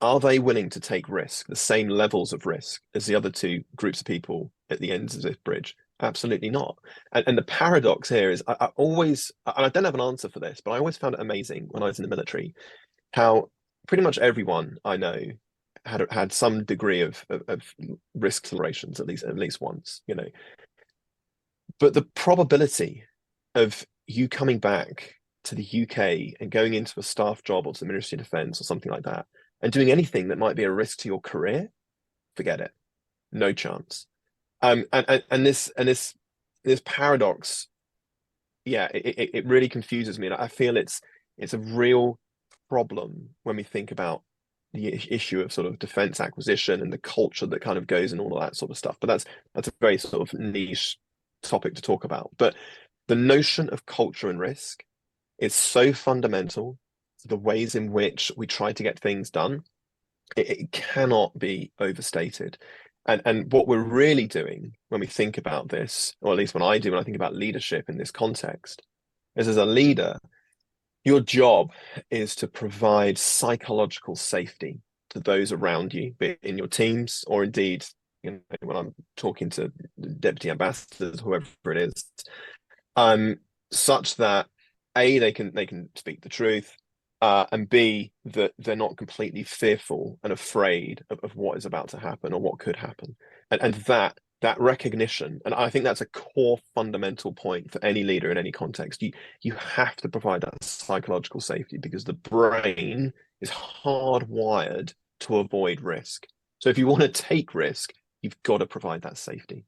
are they willing to take risk, the same levels of risk as the other two groups of people at the ends of this bridge? Absolutely not. And the paradox here is I always, and I don't have an answer for this, but I always found it amazing when I was in the military, how pretty much everyone I know had some degree of risk tolerances at least once, you know. But the probability of you coming back to the UK and going into a staff job or to the Ministry of Defence or something like that and doing anything that might be a risk to your career, forget it. No chance. And this paradox, yeah, it really confuses me. And I feel it's a real problem when we think about the issue of sort of defense acquisition and the culture that kind of goes and all of that sort of stuff. But that's a very sort of niche topic to talk about. But the notion of culture and risk is so fundamental to the ways in which we try to get things done. It cannot be overstated. And what we're really doing when we think about this, or at least when I do, when I think about leadership in this context, is as a leader, your job is to provide psychological safety to those around you, be it in your teams or indeed, you know, when I'm talking to deputy ambassadors, whoever it is, such that A, they can speak the truth, and B, that they're not completely fearful and afraid of what is about to happen or what could happen. And that recognition, and I think that's a core fundamental point for any leader in any context. You have to provide that psychological safety because the brain is hardwired to avoid risk. So if you want to take risk, you've got to provide that safety.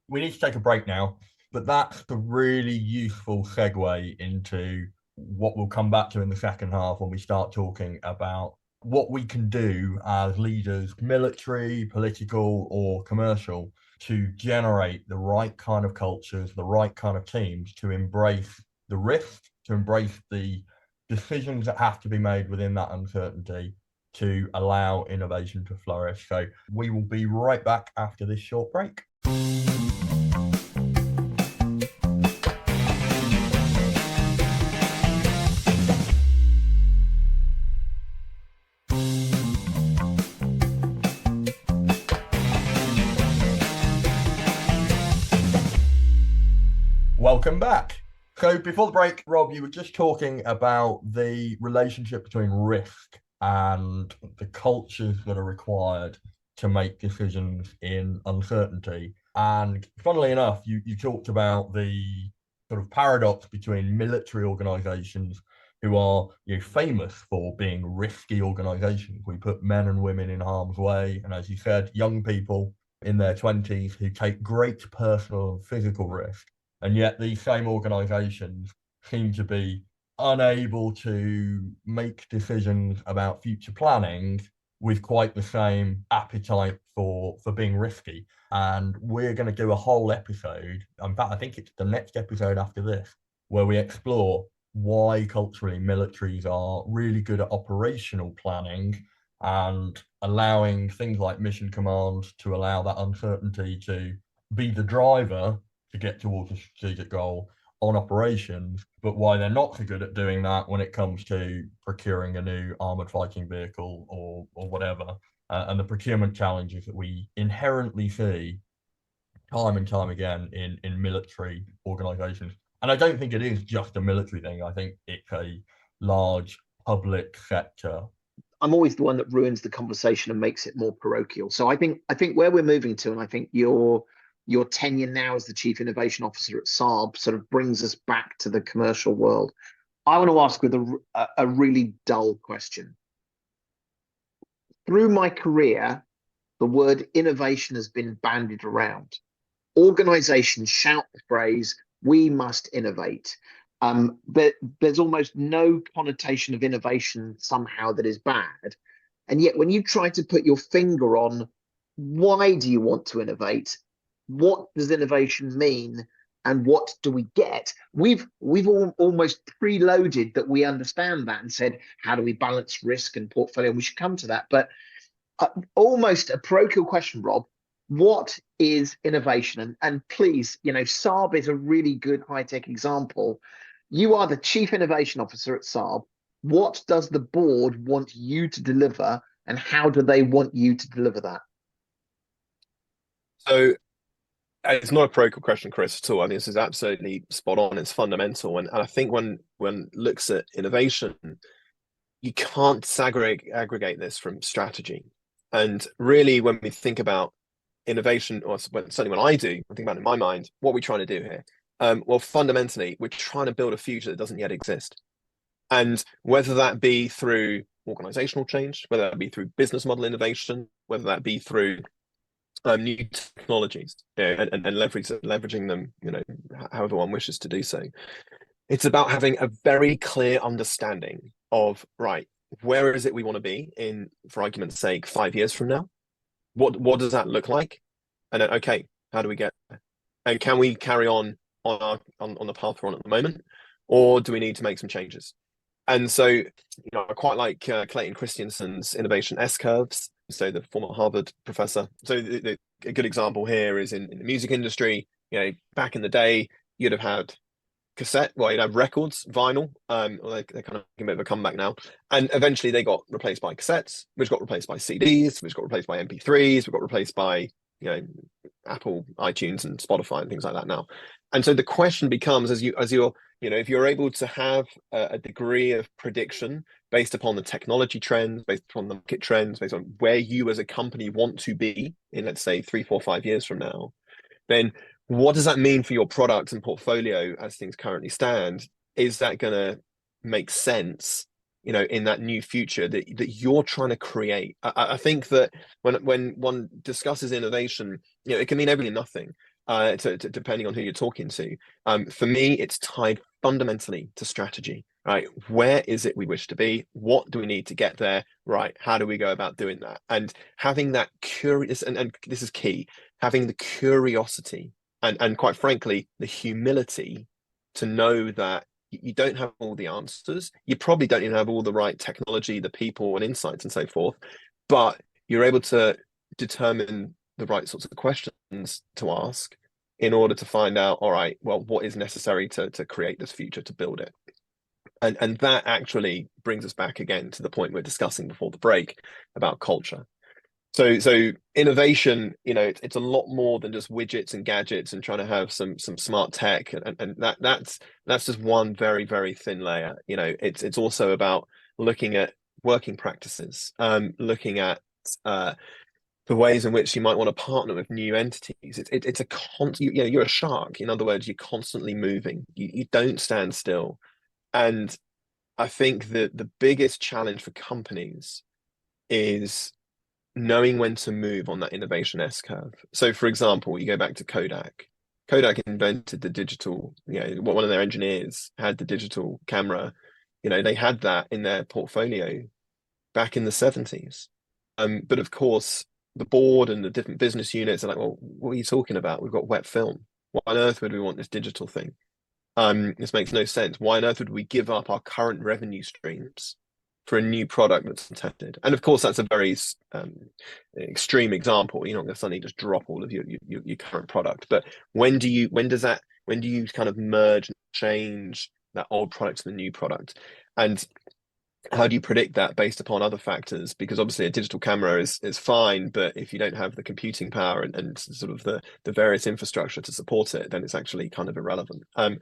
We need to take a break now, but that's the really useful segue into what we'll come back to in the second half when we start talking about what we can do as leaders, military, political, or commercial, to generate the right kind of cultures, the right kind of teams to embrace the risk, to embrace the decisions that have to be made within that uncertainty to allow innovation to flourish. So we will be right back after this short break. Welcome back. So before the break, Rob, you were just talking about the relationship between risk and the cultures that are required to make decisions in uncertainty. And funnily enough, you talked about the sort of paradox between military organizations who are, you know, famous for being risky organizations. We put men and women in harm's way. And as you said, young people in their 20s who take great personal and physical risk. And yet these same organizations seem to be unable to make decisions about future planning with quite the same appetite for being risky. And we're going to do a whole episode, in fact, I think it's the next episode after this, where we explore why culturally militaries are really good at operational planning and allowing things like mission command to allow that uncertainty to be the driver to get towards a strategic goal on operations, but why they're not so good at doing that when it comes to procuring a new armored fighting vehicle or whatever, and the procurement challenges that we inherently see time and time again in military organizations. And I don't think it is just a military thing. I think it's a large public sector I'm always the one that ruins the conversation and makes it more parochial. So I think where we're moving to, and I think your tenure now as the Chief Innovation Officer at Saab sort of brings us back to the commercial world. I want to ask with a really dull question. Through my career, the word innovation has been bandied around. Organizations shout the phrase, "We must innovate." But there's almost no connotation of innovation somehow that is bad. And yet when you try to put your finger on why do you want to innovate, what does innovation mean, and what do we get, we've almost preloaded that we understand that and said, how do we balance risk and portfolio? And we should come to that. But almost a parochial question, Rob, what is innovation? And please, Saab is a really good high-tech example. You are the Chief Innovation Officer at Saab. What does the board want you to deliver, and how do they want you to deliver that? So it's not a parochial question, Chris, at all. I mean, this is absolutely spot on. It's fundamental. And I think when looks at innovation, you can't aggregate this from strategy. And really, when we think about innovation, or certainly when I think about it in my mind, what are we trying to do here? Well, fundamentally, we're trying to build a future that doesn't yet exist. And whether that be through organizational change, whether that be through business model innovation, whether that be through new technologies, and leveraging them, however one wishes to do so. It's about having a very clear understanding of, right, where is it we want to be in, for argument's sake, 5 years from now? What does that look like? And then, okay, how do we get there? And can we carry on the path we're on at the moment, or do we need to make some changes? And so, I quite like Clayton Christensen's innovation S-curves. So the former Harvard professor. So a good example here is in the music industry. Back in the day, you'd have had you'd have records, vinyl. They're kind of making a bit of a comeback now. And eventually they got replaced by cassettes, which got replaced by CDs, which got replaced by MP3s, which got replaced by Apple, iTunes, and Spotify and things like that now. And so the question becomes, if you're able to have a degree of prediction based upon the technology trends, based upon the market trends, based on where you as a company want to be in, let's say, 3, 4, 5 years from now, then what does that mean for your product and portfolio as things currently stand? Is that going to make sense, in that new future that you're trying to create? I think that when one discusses innovation, it can mean everything and nothing, depending on who you're talking to. For me, it's tied fundamentally to strategy, right? Where is it we wish to be? What do we need to get there? Right? How do we go about doing that? And having that curious, and this is key, having the curiosity and quite frankly, the humility to know that you don't have all the answers. You probably don't even have all the right technology, the people and insights and so forth, but you're able to determine the right sorts of questions to ask in order to find out, all right, well, what is necessary to create this future, to build it. And that actually brings us back again to the point we're discussing before the break about culture. So innovation, it's a lot more than just widgets and gadgets and trying to have some smart tech, and that's just one very, very thin layer. It's also about looking at working practices, looking at the ways in which you might want to partner with new entities. It's a you're a shark. In other words, you're constantly moving. You don't stand still. And I think that the biggest challenge for companies is knowing when to move on that innovation S-curve. So, for example, you go back to Kodak. Kodak invented the digital, one of their engineers had the digital camera. They had that in their portfolio back in the 70s. But of course, the board and the different business units are like, well, what are you talking about? We've got wet film. Why on earth would we want this digital thing? This makes no sense. Why on earth would we give up our current revenue streams for a new product that's tested? And of course, that's a very extreme example. You're not going to suddenly just drop all of your current product. But when do you kind of merge and change that old product to the new product? And how do you predict that based upon other factors? Because obviously a digital camera is fine, but if you don't have the computing power and sort of the various infrastructure to support it, then it's actually kind of irrelevant. And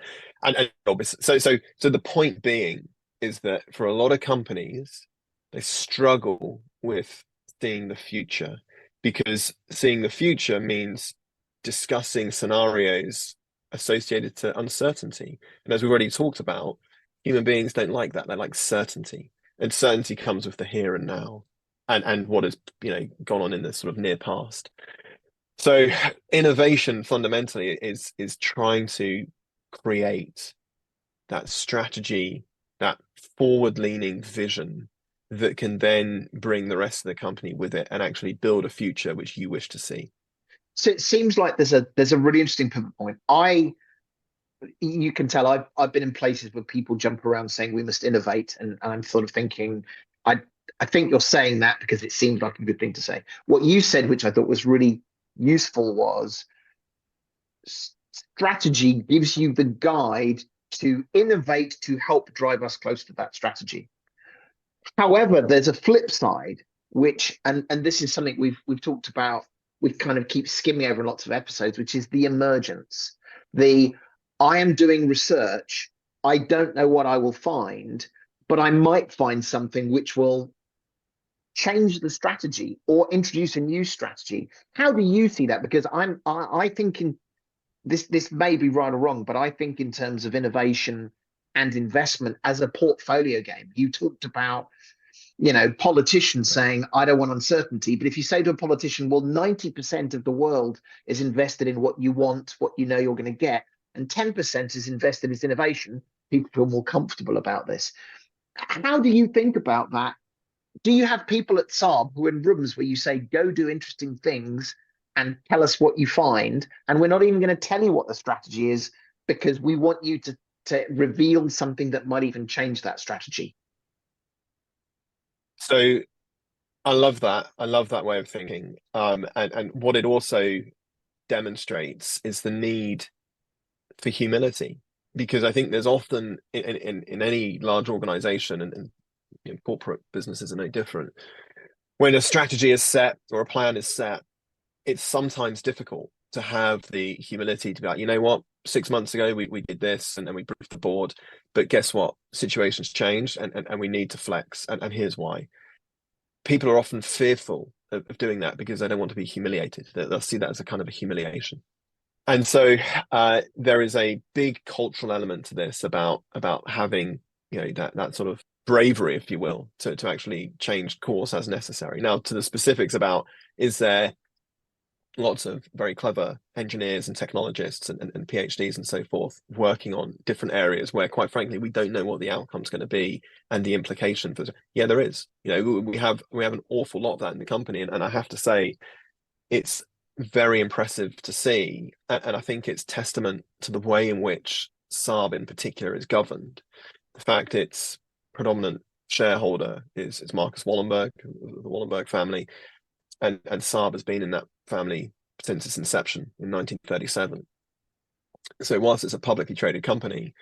obviously, so the point being is that for a lot of companies, They struggle with seeing the future, because seeing the future means discussing scenarios associated to uncertainty. And as we've already talked about, human beings don't like that. They like certainty. And certainty comes with the here and now, and what has, gone on in the sort of near past. So innovation fundamentally is trying to create that strategy, that forward-leaning vision that can then bring the rest of the company with it and actually build a future which you wish to see. So it seems like there's a really interesting pivot point. You can tell I've been in places where people jump around saying we must innovate, and I'm sort of thinking, I think you're saying that because it seems like a good thing to say. What you said, which I thought was really useful, was strategy gives you the guide to innovate to help drive us close to that strategy. However, there's a flip side, which, and this is something we've talked about, we kind of keep skimming over in lots of episodes, which is the emergence. I am doing research, I don't know what I will find, but I might find something which will change the strategy or introduce a new strategy. How do you see that? Because I think in this may be right or wrong, but I think in terms of innovation and investment as a portfolio game. You talked about, politicians saying, I don't want uncertainty. But if you say to a politician, well, 90% of the world is invested in what you want, what you know you're going to get, and 10% is invested in innovation, people feel more comfortable about this. How do you think about that? Do you have people at Saab who are in rooms where you say, go do interesting things and tell us what you find, and we're not even going to tell you what the strategy is because we want you to reveal something that might even change that strategy? So I love that. I love that way of thinking. And what it also demonstrates is the need for humility, because I think there's often in any large organization, and corporate businesses are no different, when a strategy is set or a plan is set, it's sometimes difficult to have the humility to be like, you know what, 6 months ago we did this and then we briefed the board, but guess what, situations changed and we need to flex, and here's why. People are often fearful of doing that because they don't want to be humiliated. They'll see that as a kind of a humiliation. And so there is a big cultural element to this about having that sort of bravery, if you will, to actually change course as necessary. Now, to the specifics about, is there lots of very clever engineers and technologists and PhDs and so forth working on different areas where, quite frankly, we don't know what the outcome's going to be and the implication for. Yeah, there is. We have an awful lot of that in the company, and I have to say, it's very impressive to see, and I think it's testament to the way in which Saab in particular is governed. The fact its predominant shareholder is Marcus Wallenberg, the Wallenberg family, and Saab has been in that family since its inception in 1937. So whilst it's a publicly traded company,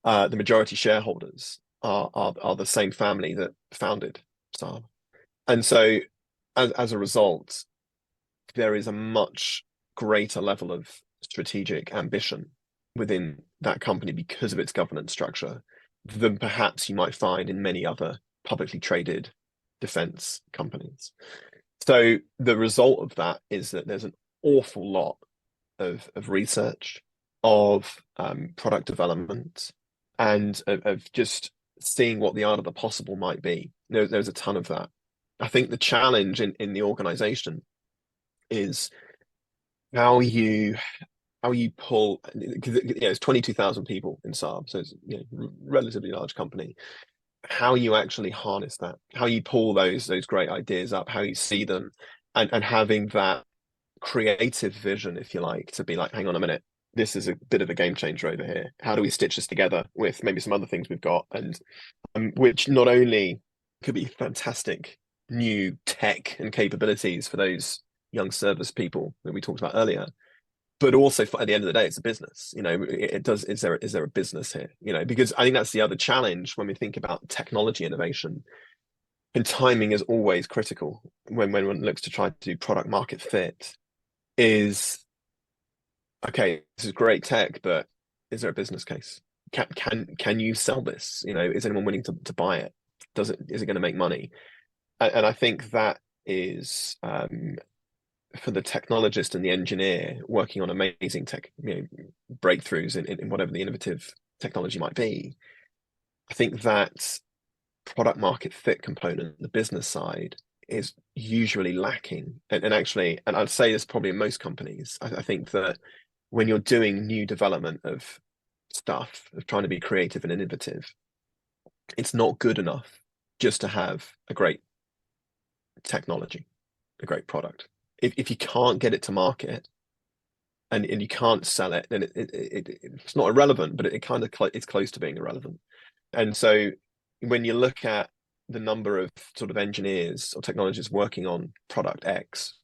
the majority shareholders are the same family that founded Saab. And so as a result, there is a much greater level of strategic ambition within that company because of its governance structure than perhaps you might find in many other publicly traded defense companies. So the result of that is that there's an awful lot of research, of product development, and of just seeing what the art of the possible might be. There's a ton of that. I think the challenge in the organization is how you pull, because it's 22,000 people in Saab, so it's relatively large company. How you actually harness that, how you pull those great ideas up, how you see them, and having that creative vision, if you like, to be like, hang on a minute, this is a bit of a game changer over here. How do we stitch this together with maybe some other things we've got, and which not only could be fantastic new tech and capabilities for those young service people that we talked about earlier, but also at the end of the day, it's a business. Is there a business here? Because I think that's the other challenge when we think about technology innovation, and timing is always critical when one looks to try to do product market fit. Is, okay, this is great tech, but is there a business case? Can you sell this? Is anyone willing to buy it? is it going to make money? And I think that is for the technologist and the engineer working on amazing tech, breakthroughs in whatever the innovative technology might be. I think that product market fit component, the business side, is usually lacking. And actually, and I'd say this probably in most companies, I think that when you're doing new development of stuff, of trying to be creative and innovative, it's not good enough just to have a great technology, a great product. If you can't get it to market and you can't sell it, then it's not irrelevant, but it's close to being irrelevant. And so when you look at the number of sort of engineers or technologists working on product X,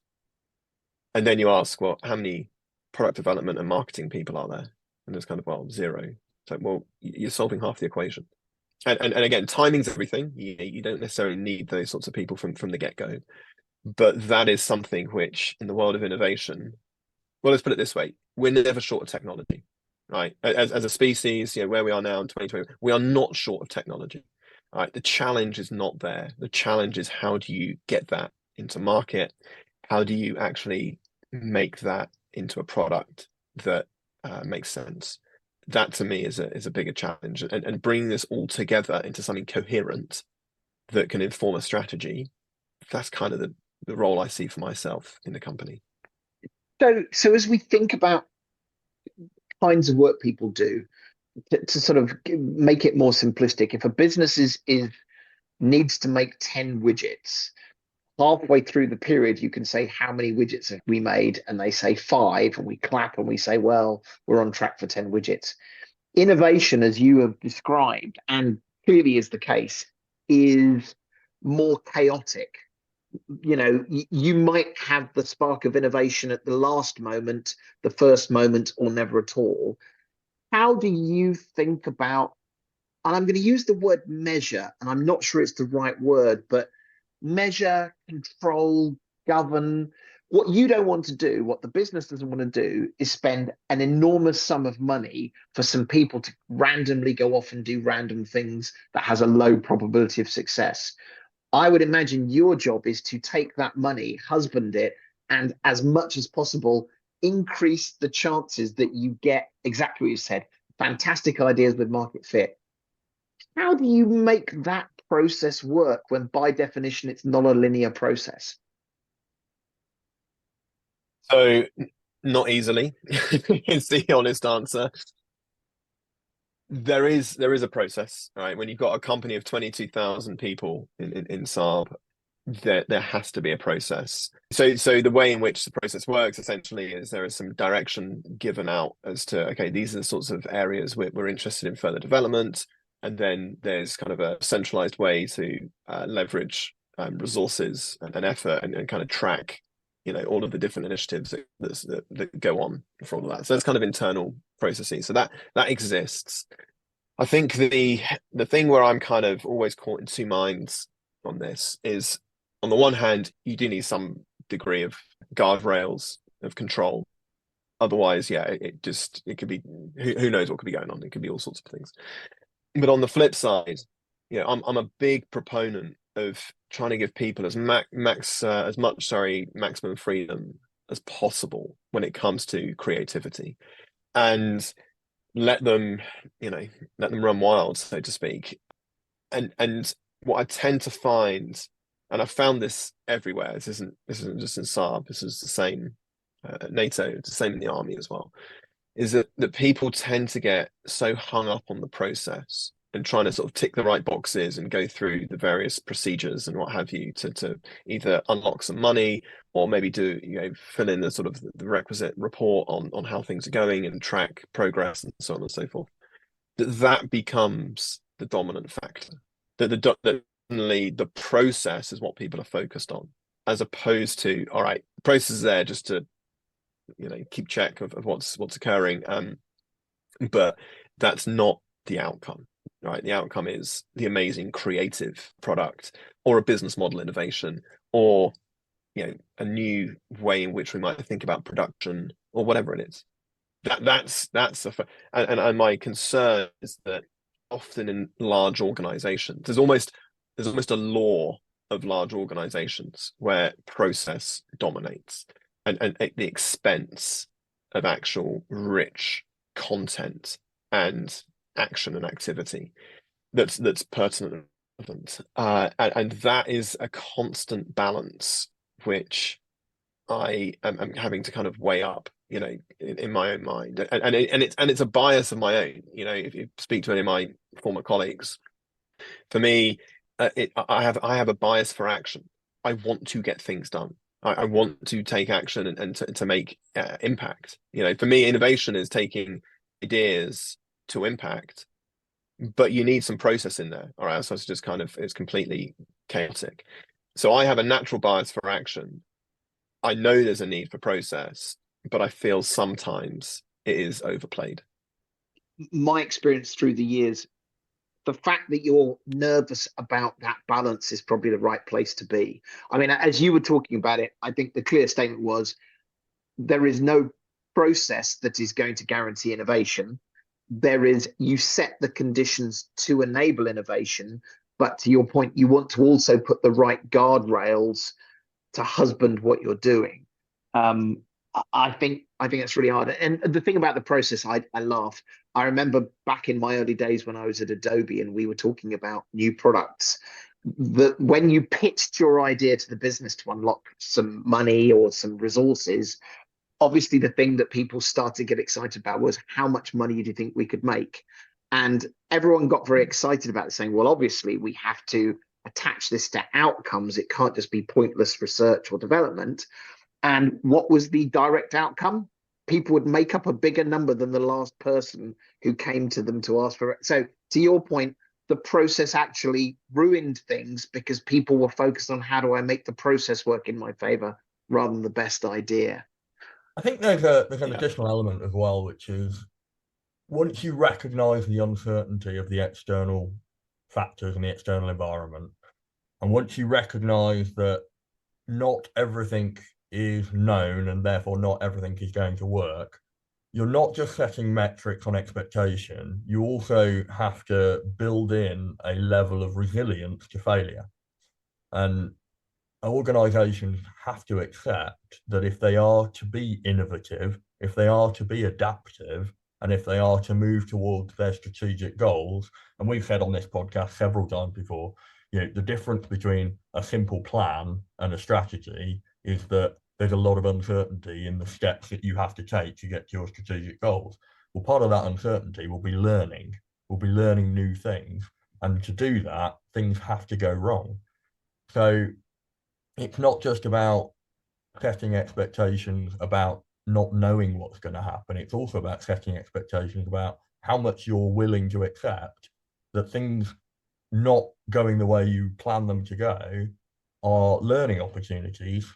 and then you ask, well, how many product development and marketing people are there? And it's kind of, well, zero. So, well, you're solving half the equation. And again, timing's everything. You don't necessarily need those sorts of people from the get-go. But that is something which, in the world of innovation, well, let's put it this way: we're never short of technology, right? As a species, where we are now in 2020, we are not short of technology. Right? The challenge is not there. The challenge is, how do you get that into market? How do you actually make that into a product that makes sense? That to me is a bigger challenge, and bringing this all together into something coherent that can inform a strategy. That's kind of the role I see for myself in the company. So as we think about kinds of work people do, to sort of make it more simplistic, if a business needs to make 10 widgets, halfway through the period, you can say, how many widgets have we made? And they say 5, and we clap and we say, well, we're on track for 10 widgets. Innovation, as you have described, and clearly is the case, is more chaotic. You might have the spark of innovation at the last moment, the first moment, or never at all. How do you think about, and I'm going to use the word measure, and I'm not sure it's the right word, but measure, control, govern. What you don't want to do, what the business doesn't want to do, is spend an enormous sum of money for some people to randomly go off and do random things that has a low probability of success. I would imagine your job is to take that money, husband it, and as much as possible, increase the chances that you get exactly what you said, fantastic ideas with market fit. How do you make that process work when by definition it's not a linear process? So not easily is the honest answer. There is a process, right? When you've got a company of 22,000 people in Saab, there has to be a process. So the way in which the process works essentially is there is some direction given out as to, okay, these are the sorts of areas we're interested in further development. And then there's kind of a centralized way to leverage resources and effort and kind of track, all of the different initiatives that go on for all of that. So that's kind of internal processes. So that exists. I think the thing where I'm kind of always caught in two minds on this is, on the one hand, you do need some degree of guardrails of control. Otherwise, it could be, who knows what could be going on. It could be all sorts of things. But on the flip side, I'm a big proponent of trying to give people as much maximum freedom as possible when it comes to creativity, and let them run wild, so to speak. And what I tend to find, and I've found this everywhere, this isn't just in Saab, this is the same at NATO, it's the same in the army as well, is that people tend to get so hung up on the process and trying to sort of tick the right boxes and go through the various procedures and what have you to either unlock some money or maybe fill in the sort of the requisite report on how things are going and track progress and so on and so forth. That becomes the dominant factor. That only the process is what people are focused on, as opposed to, all right, the process is there just to keep check of what's occurring, but that's not the outcome, right? The outcome is the amazing creative product or a business model innovation or a new way in which we might think about production or whatever it is. And my concern is that often in large organizations there's almost there's almost a law of large organizations where process dominates and at the expense of actual rich content and action and activity that's pertinent and relevant. And that is a constant balance which I am having to kind of weigh up, you know, in my own mind, and it's a bias of my own. You know, if you speak to any of my former colleagues, for me, I have a bias for action. I want to get things done. I want to take action and to make impact. You know, for me, innovation is taking ideas to impact, but you need some process in there. All right, so it's just kind of, it's completely chaotic. So I have a natural bias for action. I know there's a need for process, but I feel sometimes it is overplayed. My experience through the years, the fact that you're nervous about that balance is probably the right place to be. I mean, as you were talking about it, I think the clear statement was there is no process that is going to guarantee innovation. There is, you set the conditions to enable innovation, but to your point, you want to also put the right guardrails to husband what you're doing. I think that's really hard. And the thing about the process, I laugh. I remember back in my early days when I was at Adobe and we were talking about new products, that when you pitched your idea to the business to unlock some money or some resources, obviously the thing that people started to get excited about was how much money do you think we could make? And everyone got very excited about it, saying, well, obviously we have to attach this to outcomes. It can't just be pointless research or development. And what was the direct outcome? People would make up a bigger number than the last person who came to them to ask for it. So to your point, the process actually ruined things because people were focused on how do I make the process work in my favor rather than the best idea. I think there's an additional element as well, which is once you recognize the uncertainty of the external factors in the external environment, and once you recognize that not everything is known and therefore not everything is going to work, you're not just setting metrics on expectation, you also have to build in a level of resilience to failure. And organizations have to accept that if they are to be innovative, if they are to be adaptive, and if they are to move towards their strategic goals, and we've said on this podcast several times before, you know, the difference between a simple plan and a strategy is that there's a lot of uncertainty in the steps that you have to take to get to your strategic goals. Well, part of that uncertainty will be learning. We'll be learning new things. And to do that, things have to go wrong. So it's not just about setting expectations about not knowing what's going to happen. It's also about setting expectations about how much you're willing to accept that things not going the way you plan them to go are learning opportunities,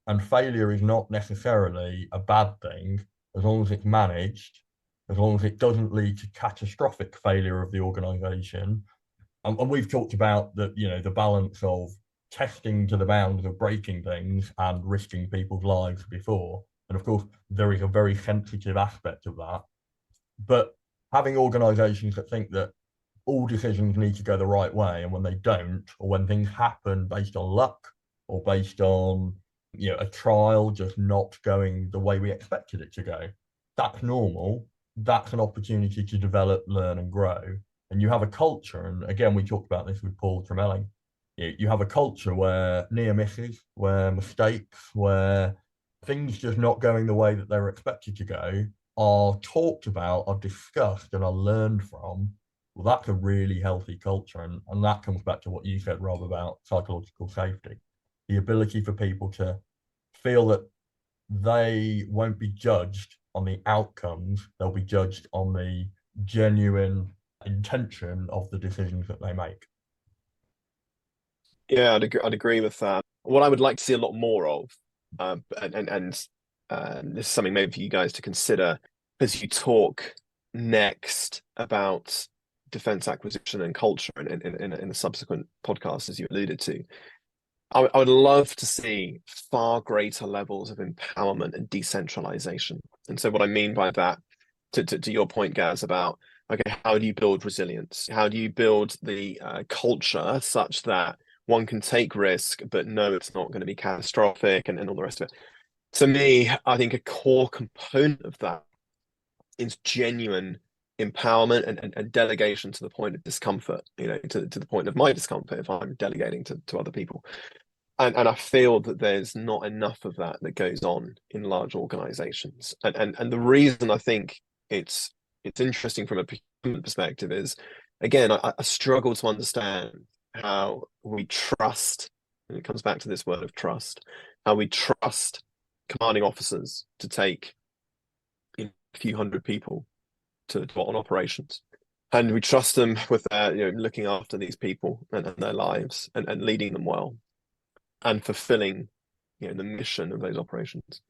and failure is not necessarily a bad thing as long as it's managed, as long as it doesn't lead to catastrophic failure of the organization. And we've talked about the, you know, the balance of testing to the bounds of breaking things and risking people's lives before. And of course, there is a very sensitive aspect of that. But having organizations that think that all decisions need to go the right way, and when they don't, or when things happen based on luck or based on, you know, a trial just not going the way we expected it to go, that's normal. That's an opportunity to develop, learn, and grow. And you have a culture, and again, we talked about this with Paul Tremelling. You have a culture where near misses, where mistakes, where things just not going the way that they're expected to go are talked about, are discussed, and are learned from. Well, that's a really healthy culture. And that comes back to what you said, Rob, about psychological safety. The ability for people to feel that they won't be judged on the outcomes, they'll be judged on the genuine intention of the decisions that they make. Yeah, I'd agree with that. What I would like to see a lot more of, and this is something maybe for you guys to consider as you talk next about defense acquisition and culture in the subsequent podcasts, as you alluded to. I would love to see far greater levels of empowerment and decentralization. And so what I mean by that, to your point, Gaz, about okay, how do you build resilience? How do you build the culture such that one can take risk, but no, it's not going to be catastrophic and all the rest of it? To me, I think a core component of that is genuine empowerment and delegation to the point of discomfort, to the point of my discomfort if I'm delegating to other people. And I feel that there's not enough of that goes on in large organizations. And the reason I think it's interesting from a procurement perspective is, again, I struggle to understand how we trust, and it comes back to this word of trust, how we trust commanding officers to take a few hundred people to on operations. And we trust them with their, looking after these people and their lives and leading them well and fulfilling, the mission of those operations.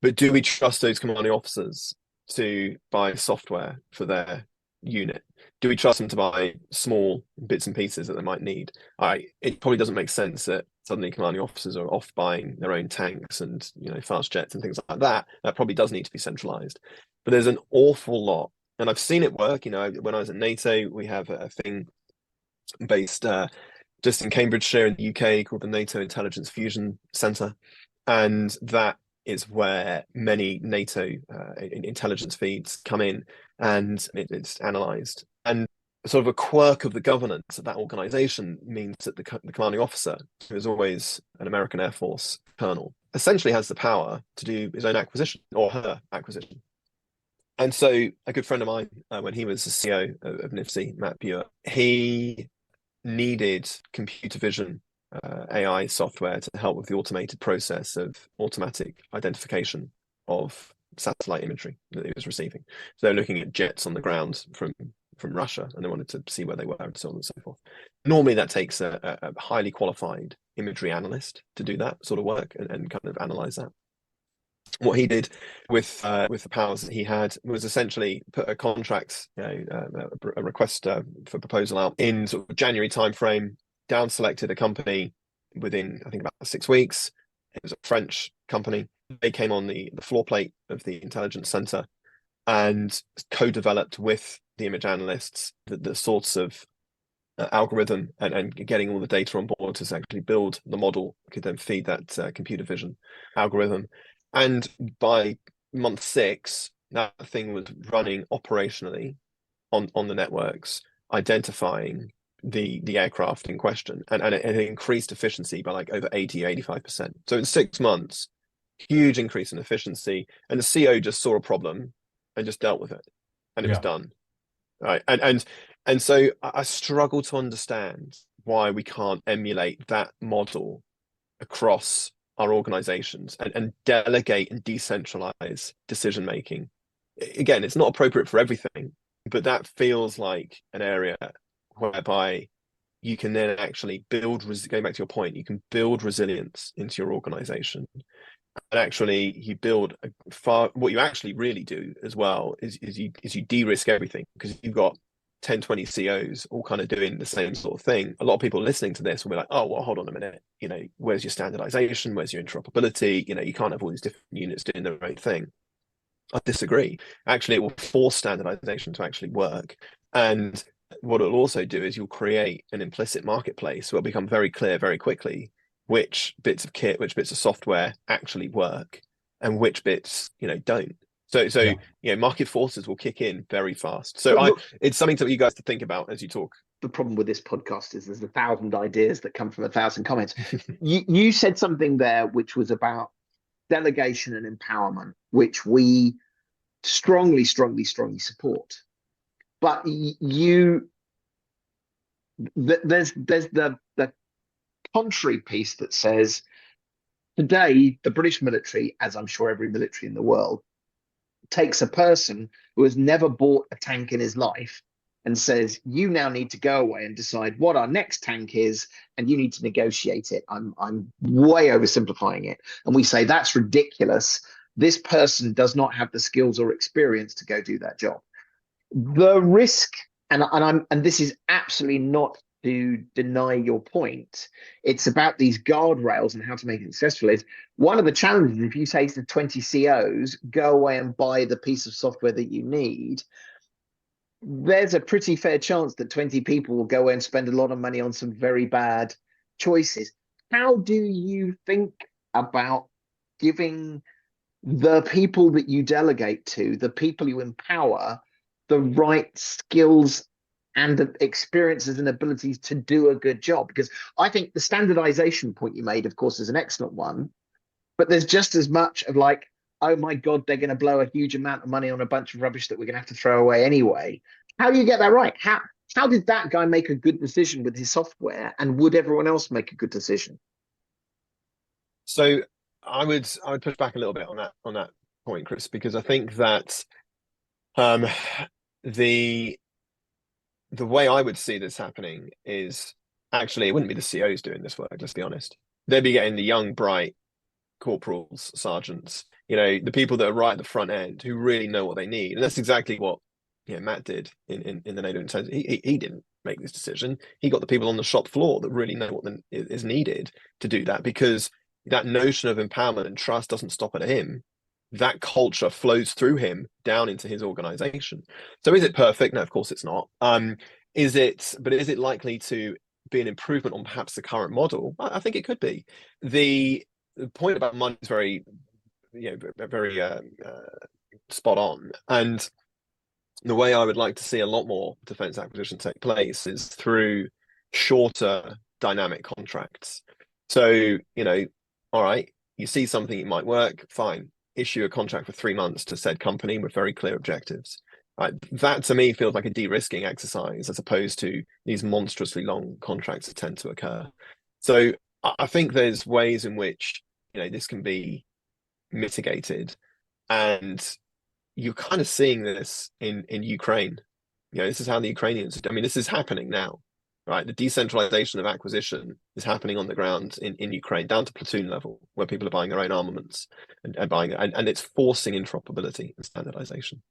But do we trust those commanding officers to buy software for their unit? Do we trust them to buy small bits and pieces that they might need? It probably doesn't make sense that suddenly commanding officers are off buying their own tanks and fast jets and things like that. That probably does need to be centralized. But there's an awful lot, and I've seen it work. When I was at NATO, we have a thing based just in Cambridgeshire in the UK called the NATO Intelligence Fusion Centre, and that is where many NATO intelligence feeds come in, and it's analysed. And sort of a quirk of the governance of that organisation means that the commanding officer, who is always an American Air Force colonel, essentially has the power to do his own acquisition or her acquisition. And so a good friend of mine, when he was the CEO of NIFC, Matt Buer, he needed computer vision AI software to help with the automated process of automatic identification of satellite imagery that he was receiving. So they're looking at jets on the ground from Russia, and they wanted to see where they were and so on and so forth. Normally that takes a highly qualified imagery analyst to do that sort of work and kind of analyze that. What he did with the powers that he had was essentially put a contract, a request for proposal out in sort of January timeframe, down selected a company within, I think, about 6 weeks. It was a French company. They came on the floor plate of the intelligence center and co-developed with the image analysts the sorts of algorithm and getting all the data on board to actually build the model, could then feed that computer vision algorithm. And by month 6, that thing was running operationally on the networks, identifying the aircraft in question, and it increased efficiency by like over 80-85%. So in 6 months, huge increase in efficiency, and the CO just saw a problem and just dealt with it, and it was done. Right. And so I struggle to understand why we can't emulate that model across our organizations and delegate and decentralize decision making. Again, it's not appropriate for everything, but that feels like an area whereby you can then actually build, going back to your point, you can build resilience into your organization. And actually you build what you actually really do as well is you de-risk everything, because you've got 10-20 COs all kind of doing the same sort of thing. A lot of people listening to this will be like, oh, well, hold on a minute, where's your standardization, where's your interoperability? You can't have all these different units doing the right thing. I disagree. Actually, it will force standardization to actually work. And what it'll also do is you'll create an implicit marketplace where it'll become very clear very quickly which bits of kit, which bits of software actually work and which bits, don't. So market forces will kick in very fast. So it's something for you guys to think about as you talk. The problem with this podcast is there's 1,000 ideas that come from 1,000 comments. You said something there which was about delegation and empowerment, which we strongly support. But there's the contrary piece that says today the British military, as I'm sure every military in the world, takes a person who has never bought a tank in his life and says, you now need to go away and decide what our next tank is, and you need to negotiate it. I'm way oversimplifying it. And we say, that's ridiculous. This person does not have the skills or experience to go do that job. The risk, and this is absolutely not to deny your point, it's about these guardrails and how to make it successful. Is one of the challenges, if you say to 20 COs, go away and buy the piece of software that you need, there's a pretty fair chance that 20 people will go away and spend a lot of money on some very bad choices. How do you think about giving the people that you delegate to, the people you empower, the right skills and experiences and abilities to do a good job? Because I think the standardization point you made, of course, is an excellent one, but there's just as much of like, oh my God, they're going to blow a huge amount of money on a bunch of rubbish that we're going to have to throw away anyway. How do you get that right? How did that guy make a good decision with his software, and would everyone else make a good decision? So I would push back a little bit on that point, Chris, because I think that the way I would see this happening is actually it wouldn't be the COs doing this work, let's be honest. They'd be getting the young, bright corporals, sergeants, the people that are right at the front end who really know what they need. And that's exactly what Matt did in the NATO intelligence. He didn't make this decision. He got the people on the shop floor that really know what is needed to do that, because that notion of empowerment and trust doesn't stop at him. That culture flows through him down into his organization. So is it perfect? No, of course it's not. Is it likely to be an improvement on perhaps the current model? I think it could be. The point about money is very spot on. And the way I would like to see a lot more defense acquisition take place is through shorter dynamic contracts. So, all right, you see something that might work, fine. Issue a contract for 3 months to said company with very clear objectives. Right? That to me feels like a de-risking exercise as opposed to these monstrously long contracts that tend to occur. So I think there's ways in which this can be mitigated, and you're kind of seeing this in Ukraine. This is how the Ukrainians. This is happening now, right? The decentralization of acquisition is happening on the ground in Ukraine, down to platoon level, where people are buying their own armaments and it's forcing interoperability and standardization.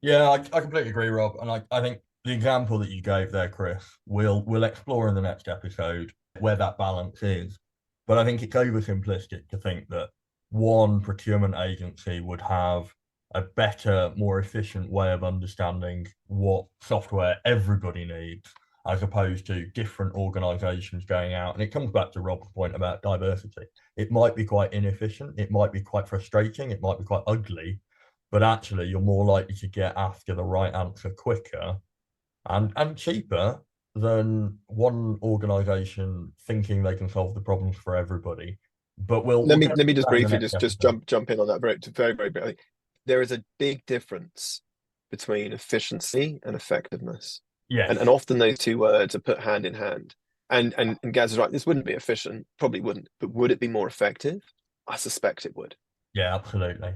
Yeah, I completely agree, Rob. And I think the example that you gave there, Chris, we'll explore in the next episode where that balance is. But I think it's oversimplistic to think that one procurement agency would have a better, more efficient way of understanding what software everybody needs, as opposed to different organizations going out. And it comes back to Rob's point about diversity. It might be quite inefficient. It might be quite frustrating. It might be quite ugly. But actually, you're more likely to get after the right answer quicker and cheaper than one organization thinking they can solve the problems for everybody. But let me just briefly just jump in on that very, very briefly. There is a big difference between efficiency and effectiveness. Yes. And often those two words are put hand in hand. And Gaz is right, this wouldn't be efficient, probably wouldn't, but would it be more effective? I suspect it would. Yeah, absolutely.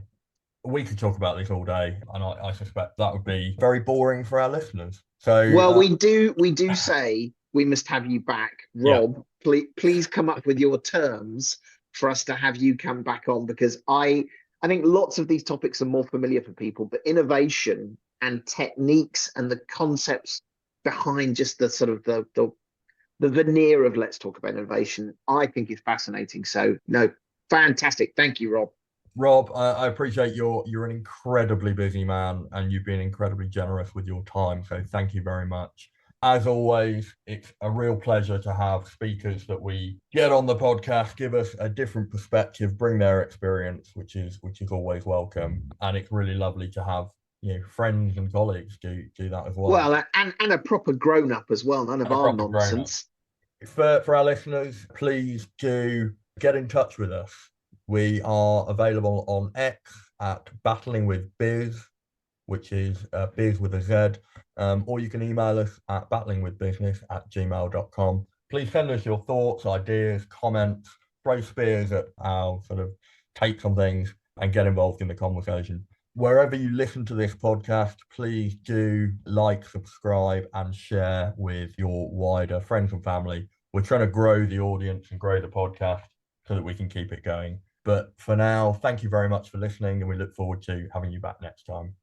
We could talk about this all day, and I suspect that would be very boring for our listeners. So well, we do say we must have you back, Rob. Yeah. Please come up with your terms for us to have you come back on, because I think lots of these topics are more familiar for people, but innovation and techniques and the concepts behind just the sort of the veneer of let's talk about innovation, I think is fascinating. So no, fantastic. Thank you, Rob. Rob, I appreciate you're an incredibly busy man, and you've been incredibly generous with your time. So thank you very much. As always, it's a real pleasure to have speakers that we get on the podcast, give us a different perspective, bring their experience, which is always welcome. And it's really lovely to have friends and colleagues do that as well. Well, and a proper grown up as well, none of our nonsense. For our listeners, please do get in touch with us. We are available on X at Battling with Biz, which is biz with a Z, or you can email us at battlingwithbusiness@gmail.com. Please send us your thoughts, ideas, comments, throw spears at our sort of takes on things, and get involved in the conversation. Wherever you listen to this podcast, please do like, subscribe, and share with your wider friends and family. We're trying to grow the audience and grow the podcast so that we can keep it going. But for now, thank you very much for listening, and we look forward to having you back next time.